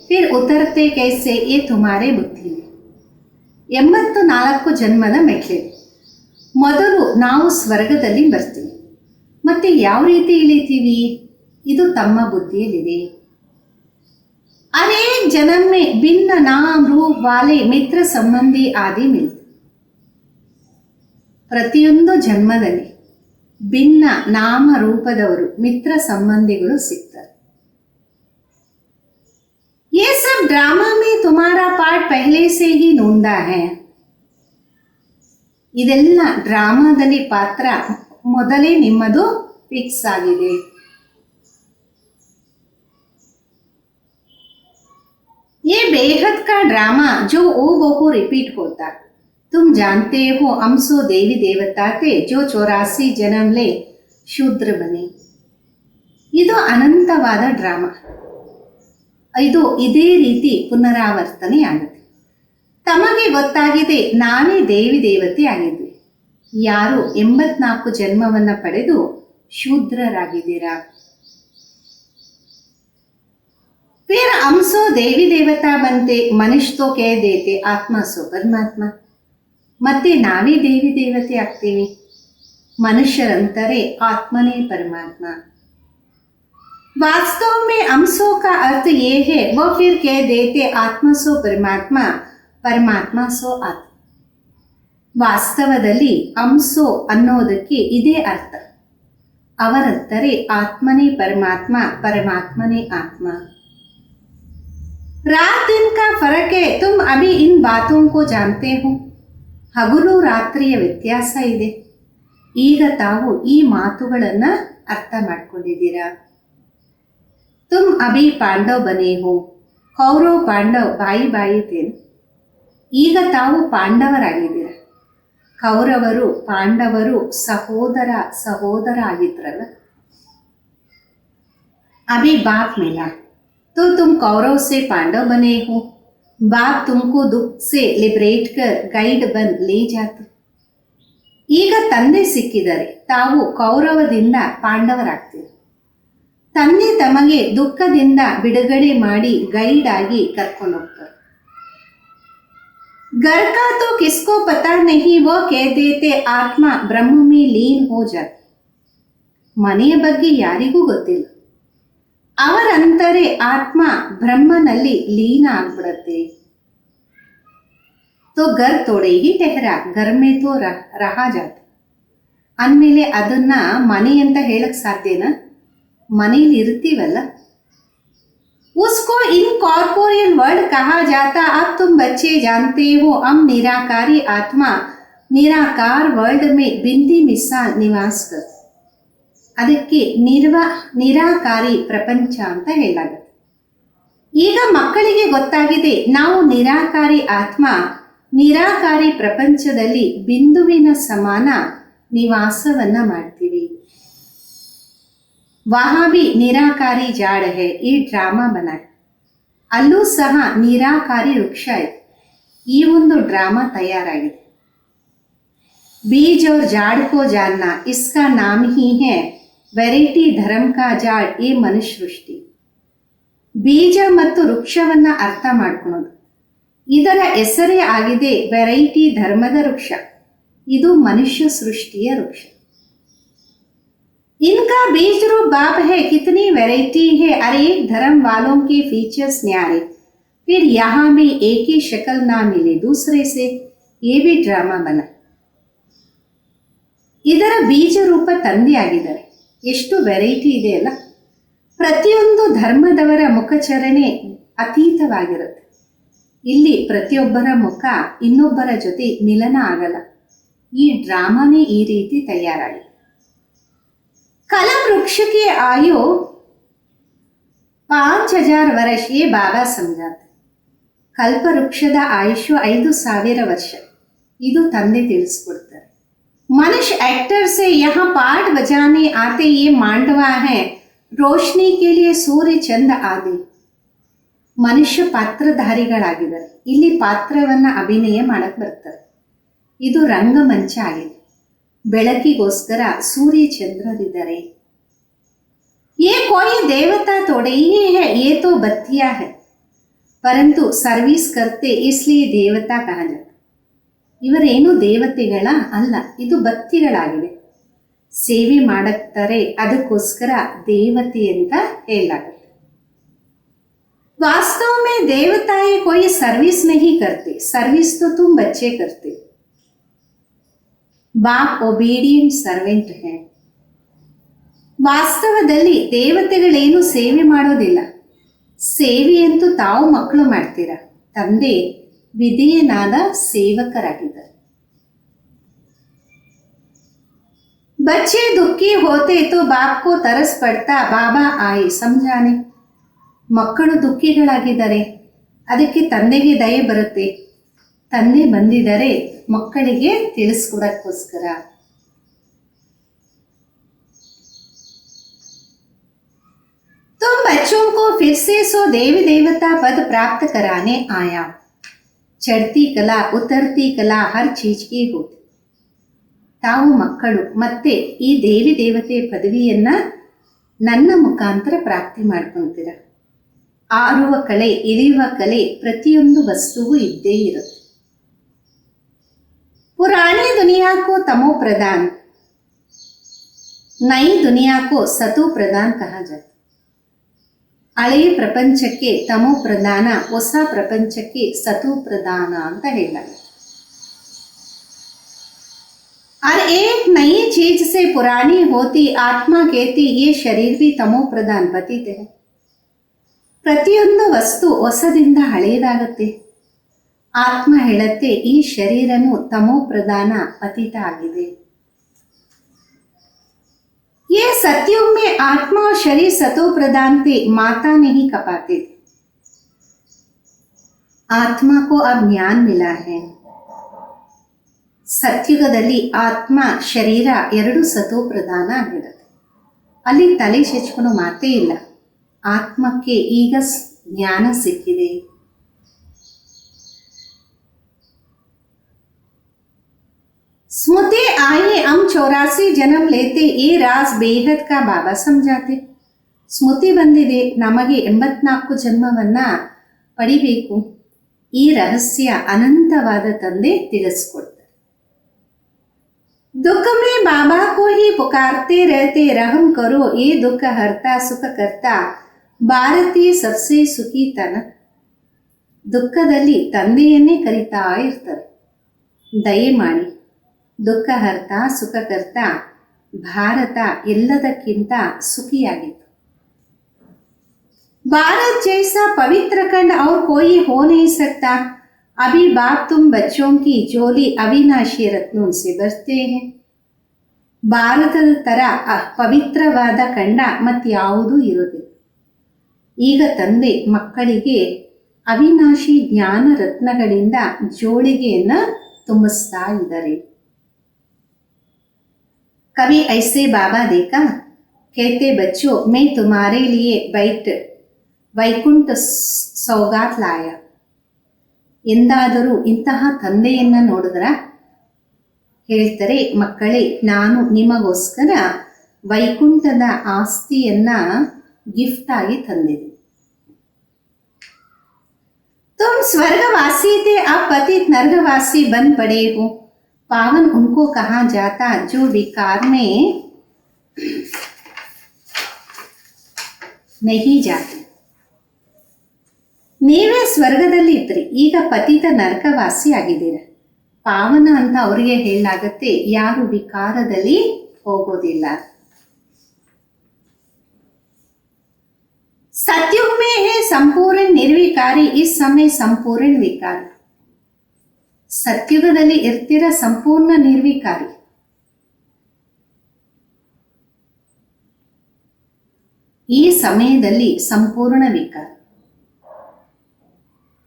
फिर उतरते कैसे, ये तुम्हारे बुद्धि में. 84 ಜನ್ಮದ ಮೆಟ್ಲಿದೆ. ಮೊದಲು ನಾವು ಸ್ವರ್ಗದಲ್ಲಿ ಬರ್ತೀವಿ, ಮತ್ತೆ ಯಾವ ರೀತಿ ಇಳಿತೀವಿ, ಇದು ತಮ್ಮ ಬುದ್ಧಿಯಲ್ಲಿದೆ. ಅನೇಕ ಜನ್ಮ में भिन्न नाम रूप वाले ಮಿತ್ರ ಸಂಬಂಧಿ ಆದಿ ಮಿಲ್ತೆ. ಪ್ರತಿಯೊಂದು ಜನ್ಮದಲ್ಲಿ ಭಿನ್ನ ನಾಮ ರೂಪದವರು ಮಿತ್ರ ಸಂಬಂಧಿಗಳು ಸಿಗ್ತಾರೆ. ये सब ड्रामा में तुम्हारा पार्ट पहले से ही नोंदा है. ಇದೆಲ್ಲ ಡ್ರಾಮಾದಲ್ಲಿ ಪಾತ್ರ ಮೊದಲೇ ನಿಮ್ಮದು ಫಿಕ್ಸ್ ಆಗಿದೆ. ये बेहद का ड्रामा जो ओ बहु रिपीट होता, तुम जानते हो हम सो देवी देवता थे जो 84 जन्म ले ಶೂದ್ರ ಬನೆ. ಇದು ಅನಂತವಾದ ಡ್ರಾಮಾ. ಇದು ಇದೇ ರೀತಿ ಪುನರಾವರ್ತನೆ ಆಗುತ್ತೆ. ತಮಗೆ ಗೊತ್ತಾಗಿದೆ ನಾವೇ ದೇವಿ ದೇವತೆ ಆಗಿದ್ವಿ. ಯಾರು 84 ಜನ್ಮವನ್ನ ಪಡೆದು ಶೂದ್ರರಾಗಿದ್ದೀರಾ. फिर हम सो देवी देवता बनते, मनुष्य तो कह देते आत्मा सो परमात्मा. ಮತ್ತೆ ನಾವೇ ದೇವಿ ದೇವತೆ ಆಗ್ತೀವಿ. ಮನುಷ್ಯರಂತಾರೆ ಆತ್ಮನೇ ಪರಮಾತ್ಮ. वास्तव में अंशो का अर्थ ये है, वो फिर कह देते आत्मा सो परमात्मा, परमात्मा सो आत्मा. ವಾಸ್ತವದಲ್ಲಿ ಅಂಸೋ ಅನ್ನೋದಕ್ಕೆ ಇದೇ ಅರ್ಥ. ಅವರಂತಾರೆ ಆತ್ಮನೇ ಪರಮಾತ್ಮ, ಪರಮಾತ್ಮನೇ ಆತ್ಮ. रात दिन का फर्क है, तुम अभी इन बातों को जानते हो. ಹಗಲು ರಾತ್ರಿಯ ವ್ಯತ್ಯಾಸ ಇದೆ. ಈಗ ತಾವು ಈ ಮಾತುಗಳನ್ನ ಅರ್ಥ ಮಾಡ್ಕೊಂಡಿದ್ದೀರಾ. तुम अभी पांडव बने हो, ಕೌರವ ಪಾಂಡವ್ ಬಾಯಿ ಬಾಯಿ ತೇನು. ಈಗ ತಾವು ಪಾಂಡವರಾಗಿದ್ದೀರ. ಕೌರವರು ಪಾಂಡವರು ಸಹೋದರ ಆಗಿದ್ರಲ್ಲ. अभी बाप मिला तो तुम कौरव से पांडव बने हो. बाप तुमको दुख से लिबरेट कर गाइड बन ले जाते. ಈಗ ತಂದೆ ಸಿಕ್ಕಿದರೆ ತಾವು ಕೌರವದಿಂದ ಪಾಂಡವರಾಗ್ತೀರಿ. ತಂದೆ ತಮಗೆ ದುಃಖದಿಂದ ಬಿಡುಗಡೆ ಮಾಡಿ ಗೈಡ್ ಆಗಿ ಕರ್ಕೊಂಡು ಹೋಗ್ತಾರೆ. घर का तो किसको पता नहीं, वो कह देते आत्मा ब्रह्म में लीन हो जाती. ಮನೆಯ ಬಗ್ಗೆ ಯಾರಿಗೂ ಗೊತ್ತಿಲ್ಲ, ಅವರಂತಾರೆ ಆತ್ಮ ಬ್ರಹ್ಮನಲ್ಲಿ ಲೀನ ಆಗ್ಬಿಡತ್ತೆ. तो घर तोड़े ही ठहरा, घर में तो रहा जाता. ಅಂದಮೇಲೆ ಅದನ್ನ ಮನೆ ಅಂತ ಹೇಳಕ್ ಸಾಧ್ಯನಾ? ಮನೇಲಿ ಇರ್ತೀವಲ್ಲ. उसको इनकॉर्पोरियल वर्ड कहा जाता. अब तुम बच्चे जानते हो, हम निराकारी आत्मा निराकार वर्ल्ड में बिंदी मिसाल निवास करते. ಅದಕ್ಕೆ ನಿರಾಕಾರಿ ಪ್ರಪಂಚ ಅಂತ ಹೇಳಲಾಗುತ್ತೆ. ಈಗ ಮಕ್ಕಳಿಗೆ ಗೊತ್ತಾಗಿದೆ, ನಾವು ನಿರಾಕಾರಿ ಆತ್ಮ ನಿರಾಕಾರಿ ಪ್ರಪಂಚದಲ್ಲಿ ಬಿಂದುವಿನ ಸಮಾನ ನಿವಾಸವನ್ನ ಮಾಡ್ತೀವಿ. ವಹಾಬಿ ನಿರಾಕಾರಿ ಜಾಡ ಹೇ, ಈ ಡ್ರಾಮಾ ಬನ. ಅಲ್ಲೂ ಸಹ ನಿರಾಕಾರಿ ವೃಕ್ಷ ಇದೆ. ಈ ಒಂದು ಡ್ರಾಮಾ ತಯಾರಾಗಿದೆ. बीज और जाड़ को जानना, इसका नाम ही है ವೆರೈಟಿ ಧರ್ಮ ಕಾ ಜಾಡ್. ಈ ಮನುಷ್ಯ ಸೃಷ್ಟಿ. ಬೀಜ ಮತ್ತು ವೃಕ್ಷವನ್ನ ಅರ್ಥ ಮಾಡ್ಕೊಳೋದು, ಇದರ ಹೆಸರೇ ಆಗಿದೆ ವೆರೈಟಿ ಧರ್ಮದ ವೃಕ್ಷ. ಇದು ಮನುಷ್ಯ ಸೃಷ್ಟಿಯ ವೃಕ್ಷ. इनका बीज रूप बाप है, कितनी वैरायटी है. हर एक धर्म वालों के फीचर्स न्यारे, फिर यहाँ भी एक ही शक्ल ना मिले दूसरे से. ये भी ड्रामा बना. ಇದರ ಬೀಜ ರೂಪ ತಂದೆ ಆಗಿದ್ದಾರೆ. ಎಷ್ಟು ವೆರೈಟಿ ಇದೆ ಅಲ್ಲ. ಪ್ರತಿಯೊಂದು ಧರ್ಮದವರ ಮುಖಚರಣೆ ಅತೀತವಾಗಿರುತ್ತೆ. ಇಲ್ಲಿ ಪ್ರತಿಯೊಬ್ಬರ ಮುಖ ಇನ್ನೊಬ್ಬರ ಜೊತೆ ಮಿಲನ ಆಗಲ್ಲ. ಈ ಡ್ರಾಮಾನೇ ಈ ರೀತಿ ತಯಾರಾಗಿದೆ. कलम वृक्ष की आयु 5000 ವರ್ಷ. ये बाबा समझाते. ಕಲ್ಪ ವೃಕ್ಷದ ಆಯುಷ್ಯ 5000 ವರ್ಷ. ಇದು ತಂದೆ ತಿಳಿಸ್ಕೊಡ್ತಾರೆ. मनुष्य एक्टर से यहाँ पाठ बजाने आते. ये मांडवा है, रोशनी के लिए सूर्य चंद आदि. ಮನುಷ್ಯ ಪಾತ್ರಧಾರಿಗಳಾಗಿದ್ದಾರೆ. ಇಲ್ಲಿ ಪಾತ್ರವನ್ನ ಅಭಿನಯ ಮಾಡಕ್ ಬರ್ತಾರೆ. ಇದು ರಂಗಮಂಚ ಆಗಿದೆ. ಬೆಳಕಿಗೋಸ್ಕರ ಸೂರ್ಯ ಚಂದ್ರರಿದ್ದಾರೆ. ये कोई देवता थोड़े ही है, ये तो बत्तियां है, परंतु सर्विस करते इसलिए देवता कहा जाता. ಇವರೇನು ದೇವತೆಗಳ ಅಲ್ಲ, ಇದು ಬತ್ತಿಗಳಾಗಿದೆ. ಸೇವೆ ಮಾಡುತ್ತಾರೆ, ಅದಕ್ಕೋಸ್ಕರ ದೇವತೆ ಅಂತ ಹೇಳಲಾಗುತ್ತೆ. वास्तव में देवताएं कोई सर्विस नहीं करते. सर्विस तो तुम बच्चे करते. बाप ओबीडियंट सर्वेंट है. ವಾಸ್ತವದಲ್ಲಿ ದೇವತೆಗಳೇನು ಸೇವೆ ಮಾಡೋದಿಲ್ಲ. ಸೇವೆಯಂತೂ ತಾವು ಮಕ್ಕಳು ಮಾಡ್ತೀರಾ. ತಂದೆ ವಿಧೇಯನಾದ ಸೇವಕರಾಗಿದ್ದಾರೆ. बच्चे दुखी होते तो बाप को तरस पड़ता, बाबा आए समझाने. ಮಕ್ಕಳು ದುಃಖಿಗಳಾಗಿದ್ದಾರೆ, ಅದಕ್ಕೆ ತಂದೆಗೆ ದಯೆ ಬರುತ್ತೆ. ತಂದೆ ಬಂದಿದ್ದಾರೆ ಮಕ್ಕಳಿಗೆ ತಿಳಿಸ್ಕೊಡಕ್ಕೋಸ್ಕರ. तुम बच्चों को फिर से सो देवी देवता पद प्राप्त कराने आया. चढ़ती कला उतरती कला हर चीज की होती. ತಾವು ಮಕ್ಕಳು ಮತ್ತೆ ಈ ದೇವಿ ದೇವತೆ ಪದವಿಯನ್ನ ನನ್ನ ಮುಖಾಂತರ ಪ್ರಾಪ್ತಿ ಮಾಡ್ಕೊಂತೀರ. ಆರುವ ಕಲೆ ಇಳಿಯುವ ಕಲೆ ಪ್ರತಿಯೊಂದು ವಸ್ತುವು ಇದ್ದೇ ಇರುತ್ತೆ. पुरानी दुनिया को तमो प्रधान, नई दुनिया को सतो प्रधान कहा जाता. ಹಳೆಯ ಪ್ರಪಂಚಕ್ಕೆ ತಮೋ ಪ್ರಧಾನ, ಹೊಸ ಪ್ರಪಂಚಕ್ಕೆ ಸತೋ ಪ್ರಧಾನ ಅಂತ ಹೇಳಲಾಗುತ್ತೆ. और एक नई चीज से पुरानी होती. आत्मा कहती ये शरीर भी तमो प्रधान पतित है. ಪ್ರತಿಯೊಂದು ವಸ್ತು ಹೊಸದಿಂದ ಹಳೆಯದಾಗುತ್ತೆ. ಆತ್ಮ ಹೇಳುತ್ತೆ ಈ ಶರೀರನು ತಮೋ ಪ್ರಧಾನ ಪತಿತ ಆಗಿದೆ. ये सतयुग में आत्मा और शरीर सतो प्रधान थे, माता नहीं कपाते थे. आत्मा को अब ज्ञान मिला है. ಸತ್ಯುಗದಲ್ಲಿ ಆತ್ಮ ಶರೀರ ಎರಡು ಸತೋ ಪ್ರಧಾನ ಆಗಿರುತ್ತೆ. ಅಲ್ಲಿ ತಲೆ ಚೆಚ್ಕೊಳೋ ಮಾತೇ ಇಲ್ಲ. ಆತ್ಮಕ್ಕೆ ಈಗ ಜ್ಞಾನ ಸಿಕ್ಕಿದೆ. स्मृति आए हम 84 जन्म लेते ये राज बेहद का बाबा समझाते. ಸ್ಮೃತಿ ಬಂದಿದೆ, ನಮಗೆ 84 ಜನ್ಮವನ್ನ ಪಡಿಬೇಕು. ಈ ರಹಸ್ಯ ಅನಂತವಾದ ತಂದೆ ತಿಳಿಸ್ಕೊಡ್ತಾರೆ. दुख में बाबा को ही पुकारते रहते, रहम करो ये दुख हरता सुख करता, ಭಾರತೀಯ सबसे सुखी तन. ದುಃಖದಲ್ಲಿ ತಂದೆಯನ್ನೇ ಕರೀತಾ ಇರ್ತಾರೆ, ದಯಮಾಡಿ ದುಃಖ ಹರ್ತ ಸುಖಕರ್ತ ಭಾರತ ಎಲ್ಲದಕ್ಕಿಂತ ಸುಖಿಯಾಗಿತ್ತು. भारत जैसा पवित्र खंड और कोई हो नहीं सकता. अभी बाप तुम बच्चों की झोली अविनाशी रत्नों से भरते हैं. ಭಾರತದ ತರ ಪವಿತ್ರವಾದ ಖಂಡ ಮತ್ಯಾವುದೂ ಇರುವುದಿಲ್ಲ. ಈಗ ತಂದೆ ಮಕ್ಕಳಿಗೆ ಅವಿನಾಶಿ ಜ್ಞಾನ ರತ್ನಗಳಿಂದ ಜೋಳಿಗೆಯನ್ನ ತುಂಬಿಸ್ತಾ ಇದ್ದಾರೆ. कभी ऐसे बाबा देखा, कहते बच्चों मैं तुम्हारे लिए ವೈಕುಂಠ ಸೌಗಾತ್ ಲಾಯ. ಎಂದಾದರೂ ಇಂತಹ ತಂದೆಯನ್ನ ನೋಡಿದ್ರ? ಹೇಳ್ತಾರೆ, ಮಕ್ಕಳೇ ನಾನು ನಿಮಗೋಸ್ಕರ ವೈಕುಂಠದ ಆಸ್ತಿಯನ್ನ ಗಿಫ್ಟ್ ಆಗಿ ತಂದಿದೆ. तुम स्वर्गवासी थे, अब पतित नर्कवासी बन पड़े हो. पावन उनको कहा जाता जो विकार में नहीं जाते. ನೀವೇ ಸ್ವರ್ಗದಲ್ಲಿ ಇದ್ರಿ, ಈಗ ಪತಿತ ನರಕವಾಸಿ ಆಗಿದ್ದೀರ. ಪಾವನ ಅಂತ ಅವರಿಗೆ ಹೇಳಲಾಗತ್ತೆ, ಯಾರು ವಿಕಾರದಲ್ಲಿ ಹೋಗೋದಿಲ್ಲ. सत्युग में है संपूर्ण निर्विकारी, इस समय संपूर्ण विकारी. ಸತ್ಯುಗದಲ್ಲಿ ಇರ್ತಿರ ಸಂಪೂರ್ಣ ನಿರ್ವಿಕಾರಿ. ಈ ಸಮಯದಲ್ಲಿ ಸಂಪೂರ್ಣ ವಿಕಾರ.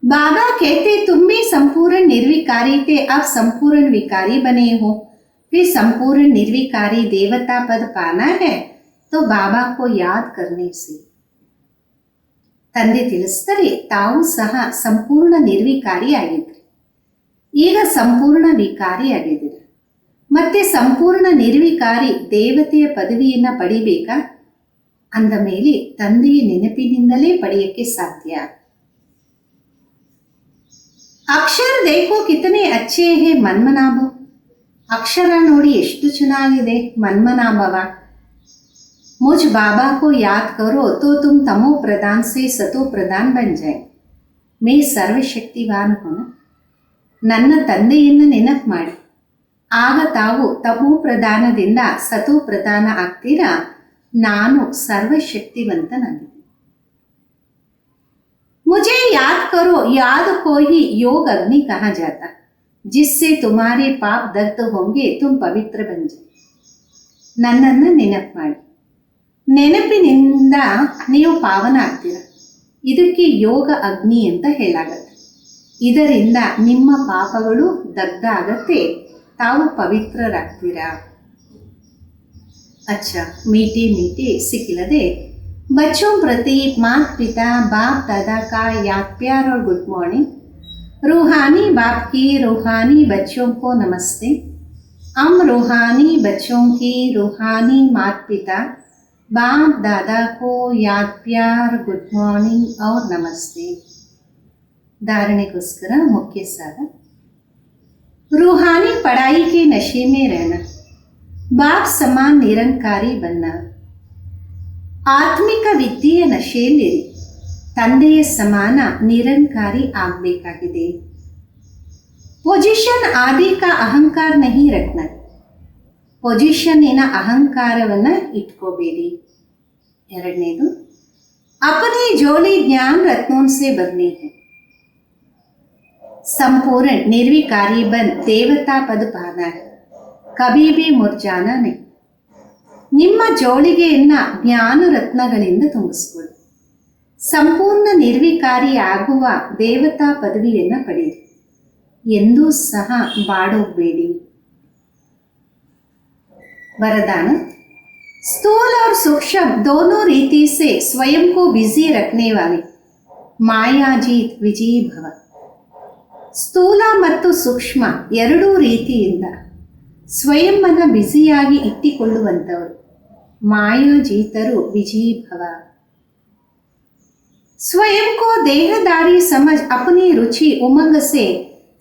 बाबा कहते तुम भी संपूर्ण निर्विकारी थे, अब संपूर्ण विकारी बने हो. फिर संपूर्ण निर्विकारी देवता पद पाना है तो बाबा को याद करने से. ತಂದೆ ತಿಳಿಸ್ತಾರೆ, ತಾವು ಸಹ ಸಂಪೂರ್ಣ ನಿರ್ವಿಕಾರಿ ಆಗಿದ್ರಿ, ಈಗ ಸಂಪೂರ್ಣ ವಿಕಾರಿ ಆಗಿದ್ದೀರ. ಮತ್ತೆ ಸಂಪೂರ್ಣ ನಿರ್ವಿಕಾರಿ ದೇವತೆಯ ಪದವಿಯನ್ನ ಪಡಿಬೇಕಾ? ಅಂದ ಮೇಲೆ ತಂದೆಯ ನೆನಪಿನಿಂದಲೇ ಪಡೆಯಕ್ಕೆ ಸಾಧ್ಯ. ಅಕ್ಷರ ದೇಖೋ ಕಿತನೆ ಅಚ್ಚೆ ಹೇ ಮನ್ಮನಾಭ. ಅಕ್ಷರ ನೋಡಿ ಎಷ್ಟು ಚೆನ್ನಾಗಿದೆ, ಮನ್ಮನಾಭವ. मुझ बाबा को याद करो तो तुम तमो प्रधान से सतो प्रधान बन जाए. मैं सर्वशक्तिवान हूँ. ನನ್ನ ತಂದೆಯನ್ನು ನೆನಪು ಮಾಡಿ, ಆಗ ತಾವು ತಮೋ ಪ್ರಧಾನದಿಂದ ಸತೋ ಪ್ರಧಾನ ಆಗ್ತೀರಾ. ನಾನು ಸರ್ವಶಕ್ತಿವಂತನಾಗಿದ್ದೀನಿ. मुझे याद करो, याद को ही योग अग्नि कहा जाता, जिससे तुम्हारे पाप दग्ध होंगे, तुम पवित्र बन जाए. ನನ್ನನ್ನು ನೆನಪು ಮಾಡಿ, ನೆನಪಿನಿಂದ ನೀವು ಪಾವನ ಆಗ್ತೀರ. ಇದಕ್ಕೆ ಯೋಗ ಅಗ್ನಿ ಅಂತ ಹೇಳಾಗತ್ತೆ. ಇದರಿಂದ ನಿಮ್ಮ ಪಾಪಗಳು ದಗ್ಧ ಆಗತ್ತೆ, ತಾವು ಪವಿತ್ರರಾಗ್ತೀರಾ. अच्छा मीठे मीठे सिखिलदे बच्चों प्रति माता पिता बाप दादा का याद प्यार और गुड मॉर्निंग. रूहानी बाप की रूहानी बच्चों को नमस्ते. हम रूहानी बच्चों की रूहानी माता पिता बाप दादा को याद प्यार गुड मॉर्निंग और नमस्ते. धारणेಗೋಸ್ಕರ मुख्य सार, रूहानी पढ़ाई के नशे में रहना, बाप समान निरंकारी बनना. ಆತ್ಮಿಕ ವಿದ್ಯೆಯ ನಶೆಯಲ್ಲಿರಿ, ತಂದೆಯ ಸಮಾನ ನಿರಂಕಾರಿ ಆಗಬೇಕಾಗಿದೆ. ಪೊಸಿಷನ್ ಆದಿ ಕಾ ಅಹಂಕಾರ ನಹಿ ರಖನಾ. ಪೊಸಿಷನ್ನಿನ ಅಹಂಕಾರವನ್ನ ಇಟ್ಕೋಬೇಡಿ. ಎರಡನೇದು, ಅಪನಿ ಜೋಲಿ ಜ್ಞಾನ ರತ್ನೋನ್ ಸೆ ಬರ್ನಿ ಹೈ. ಸಂಪೂರ್ಣ ನಿರ್ವಿಕಾರಿ ಬನ್ ದೇವತಾ ಪದ ಪಾನಾ ಹೈ, ಕಭಿ ಭಿ ಮುರ್ಜಾನಾ ನಹಿ. ನಿಮ್ಮ ಜೋಳಿಗೆಯನ್ನ ಜ್ಞಾನ ರತ್ನಗಳಿಂದ ತುಂಬಿಸ್ಕೊಳ್ಳಿ. ಸಂಪೂರ್ಣ ನಿರ್ವಿಕಾರಿ ಆಗುವ ದೇವತಾ ಪದವಿಯನ್ನ ಪಡೆಯಿರಿ. ಎಂದೂ ಸಹ ಬಾಡೋಗ್ಬೇಡಿ. वरदान। स्थूल और सूक्ष्म दोनों रीति से स्वयं को बिजी रखने वाले ಮಾಯಾಜೀತ್ ವಿಜಯೀ ಭವ. ಸ್ಥೂಲ ಮತ್ತು ಸೂಕ್ಷ್ಮ ಎರಡೂ ರೀತಿಯಿಂದ ಸ್ವಯಂವನ್ನು ಬ್ಯುಸಿಯಾಗಿ ಇಟ್ಟುಕೊಳ್ಳುವಂಥವರು ಮಾಯಾಜೀತರು ವಿಜಯೀ ಭವ. स्वयं को देहदारी समझ अपनी रुचि उमंग से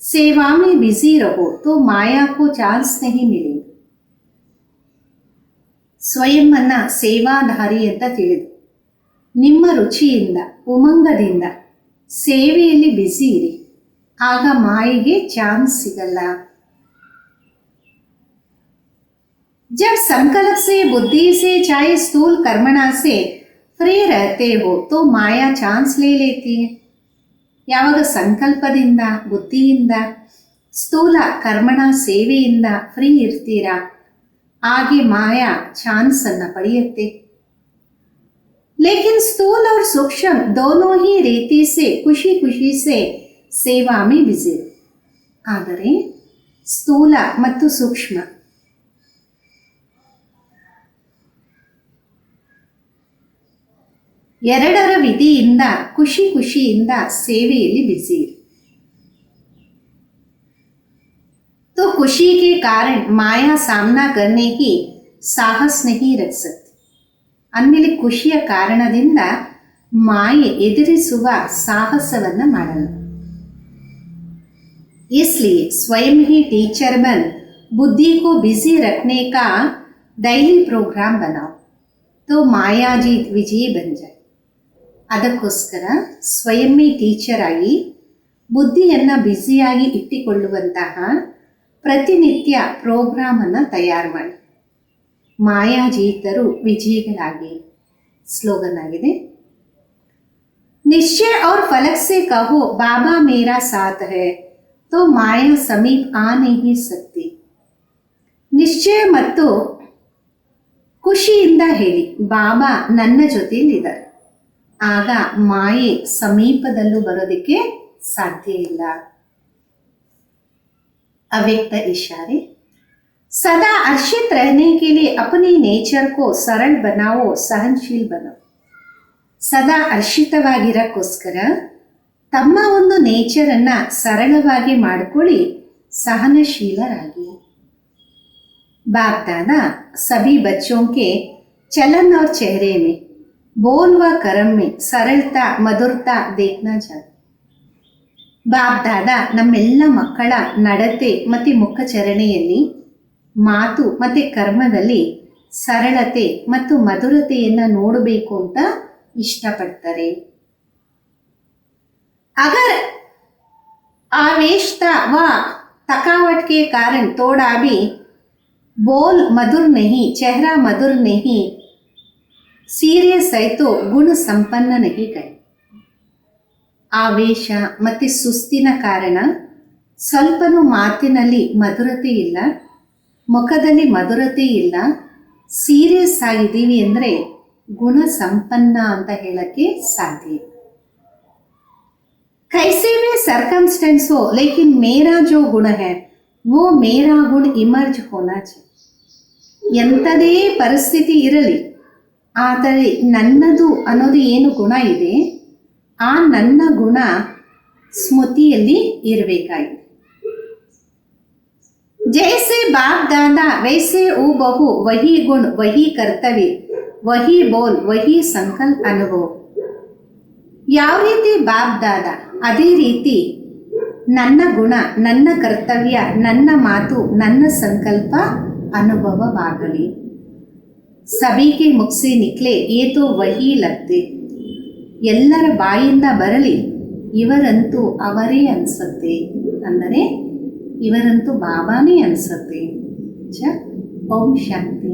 सेवा में बिजी रहो तो माया को चांस नहीं मिलेगा. ಸ್ವಯಂವನ್ನು ಸೇವಾಧಾರಿ ಅಂತ ತಿಳಿದು ನಿಮ್ಮ ರುಚಿಯಿಂದ ಉಮಂಗದಿಂದ ಸೇವೆಯಲ್ಲಿ ಬ್ಯುಸಿ ಇರಿ, ಆಗ ಮಾಯೆಗೆ ಚಾನ್ಸ್ ಸಿಗಲ್ಲ. जब संकल्प से बुद्धि से चाहे स्थूल कर्मणा से ಫ್ರೀ रहते हो तो ಮಾಯಾ ಚಾನ್ಸ್ ಲೇ ಲೇತಿ है. ಯಾವಾಗ ಸಂಕಲ್ಪದಿಂದ ಬುದ್ಧಿಯಿಂದ ಸ್ಥೂಲ ಕರ್ಮಣ ಸೇವೆಯಿಂದ ಫ್ರೀ ಇರ್ತೀರಾ, ಹಾಗೆ ಮಾಯಾ ಚಾನ್ಸ್ ಅನ್ನು ಪಡೆಯುತ್ತೆ. लेकिन स्थूल और सूक्ष्म दोनों ही रीति से ಖುಷಿ ಖುಷಿ से ಸೇವಾ में बिजी. ಆದರೆ ಸ್ಥೂಲ ಮತ್ತು ಸೂಕ್ಷ್ಮ ಎರಡರ ವಿಧಿಯಿಂದ ಖುಷಿ ಖುಷಿಯಿಂದ ಸೇವೆಯಲ್ಲಿ ಬ್ಯುಸಿ ಇರಿ. तो खुशी के कारण माया सामना करने की साहस नहीं रख सकती. ಅಂದಮೇಲೆ ಖುಷಿಯ ಕಾರಣದಿಂದ ಮಾಯೆ ಎದುರಿಸುವ ಸಾಹಸವನ್ನು ಮಾಡಲ್ಲ. इसलिए स्वयं ही टीचर बन बुद्धि को बिजी रखने का डेली प्रोग्राम बनाओ तो ಮಾಯಾಜೀತ್ ವಿಜಯಿ बन जाए. ಅದಕ್ಕೋಸ್ಕರ ಸ್ವಯಂಮೇ ಟೀಚರ್ ಆಗಿ ಬುದ್ಧಿಯನ್ನು ಬ್ಯುಸಿಯಾಗಿ ಇಟ್ಟುಕೊಳ್ಳುವಂತಹ ಪ್ರತಿನಿತ್ಯ ಪ್ರೋಗ್ರಾಮನ್ನು ತಯಾರು ಮಾಡಿ ಮಾಯಾಜೀತರು ವಿಜಯಿಗಳಾಗಿ. ಸ್ಲೋಗನ್ ಆಗಿದೆ, निश्चय और फलक से कहो बाबा मेरा साथ है तो माया समीप आ नहीं सकती. ನಿಶ್ಚಯ ಮತ್ತು ಖುಷಿಯಿಂದ ಹೇಳಿ ಬಾಬಾ ನನ್ನ ಜೊತೆಯಲ್ಲಿದ್ದಾರೆ, ಆಗ ಮಾಯೆ ಸಮೀಪದಲ್ಲೂ ಬರೋದಕ್ಕೆ ಸಾಧ್ಯ ಇಲ್ಲ. अव्यक्त इशारे. सदा हर्षित रहने के लिए अपने नेचर को सरल बनाओ, सहनशील बनाओ. ಸದಾ ಹರ್ಷಿತವಾಗಿರಕ್ಕೋಸ್ಕರ ತಮ್ಮ ಒಂದು ನೇಚರನ್ನು ಸರಳವಾಗಿ ಮಾಡಿಕೊಳ್ಳಿ, ಸಹನಶೀಲರಾಗಿ. बाप दादा सभी बच्चों के चलन और चेहरे में बोल व कर्म में सरलता मधुरता देखना चाहते. ಬಾಪ್ ದಾದಾ ನಮ್ಮೆಲ್ಲ ಮಕ್ಕಳ ನಡತೆ ಮತ್ತು ಮುಖಚರಣೆಯಲ್ಲಿ, ಮಾತು ಮತ್ತು ಕರ್ಮದಲ್ಲಿ ಸರಳತೆ ಮತ್ತು ಮಧುರತೆಯನ್ನು ನೋಡಬೇಕು ಅಂತ ಇಷ್ಟಪಡ್ತಾರೆ. अगर आवेशता व थकावट के कारण थोड़ा भी बोल मधुर नहीं, चेहरा मधुर नहीं, सीरियस है तो गुण संपन्न नहीं कहे. ಆವೇಶ ಮತ್ತು ಸುಸ್ತಿನ ಕಾರಣ ಸ್ವಲ್ಪನೂ ಮಾತಿನಲ್ಲಿ ಮಧುರತೆ ಇಲ್ಲ, ಮುಖದಲ್ಲಿ ಮಧುರತೆ ಇಲ್ಲ, ಸೀರಿಯಸ್ ಆಗಿದ್ದೀವಿ ಅಂದರೆ ಗುಣ ಸಂಪನ್ನ ಅಂತ ಹೇಳಕ್ಕೆ ಸಾಧ್ಯ. कैसे भी सर्कमस्टेंस हो लेकिन मेरा जो गुण है वो मेरा गुण इमर्ज होना चाहिए. ಎಂಥದೇ ಪರಿಸ್ಥಿತಿ ಇರಲಿ, ಆದರೆ ನನ್ನದು ಅನ್ನೋದು ಏನು ಗುಣ ಇದೆ, ಆ ನನ್ನ ಗುಣ ಸ್ಮೃತಿಯಲ್ಲಿ ಇರಬೇಕಾಗಿದೆ. जैसे बाप दादा वैसे हूबहू वही गुण वही कर्तव्य वही बोल वही संकल्प अनुभव. ಯಾವ ರೀತಿ ಬಾಪ್ ದಾದಾ ಅದೇ ರೀತಿ ನನ್ನ ಗುಣ, ನನ್ನ ಕರ್ತವ್ಯ, ನನ್ನ ಮಾತು, ನನ್ನ ಸಂಕಲ್ಪ ಅನುಭವವಾಗಲಿ. ಸಭಿ ಕೆ ಮುಖ ಸೆ ನಿಕ್ಲೆ ಯೇ ತೋ ವಹಿ ಲಗ್ತೆ. ಎಲ್ಲರ ಬಾಯಿಂದ ಬರಲಿ ಇವರಂತೂ ಅವರೇ ಅನಿಸುತ್ತೆ, ಅಂದರೆ ಇವರಂತೂ ಬಾಬಾನೇ ಅನಿಸುತ್ತೆ. ಓಂ ಶಾಂತಿ.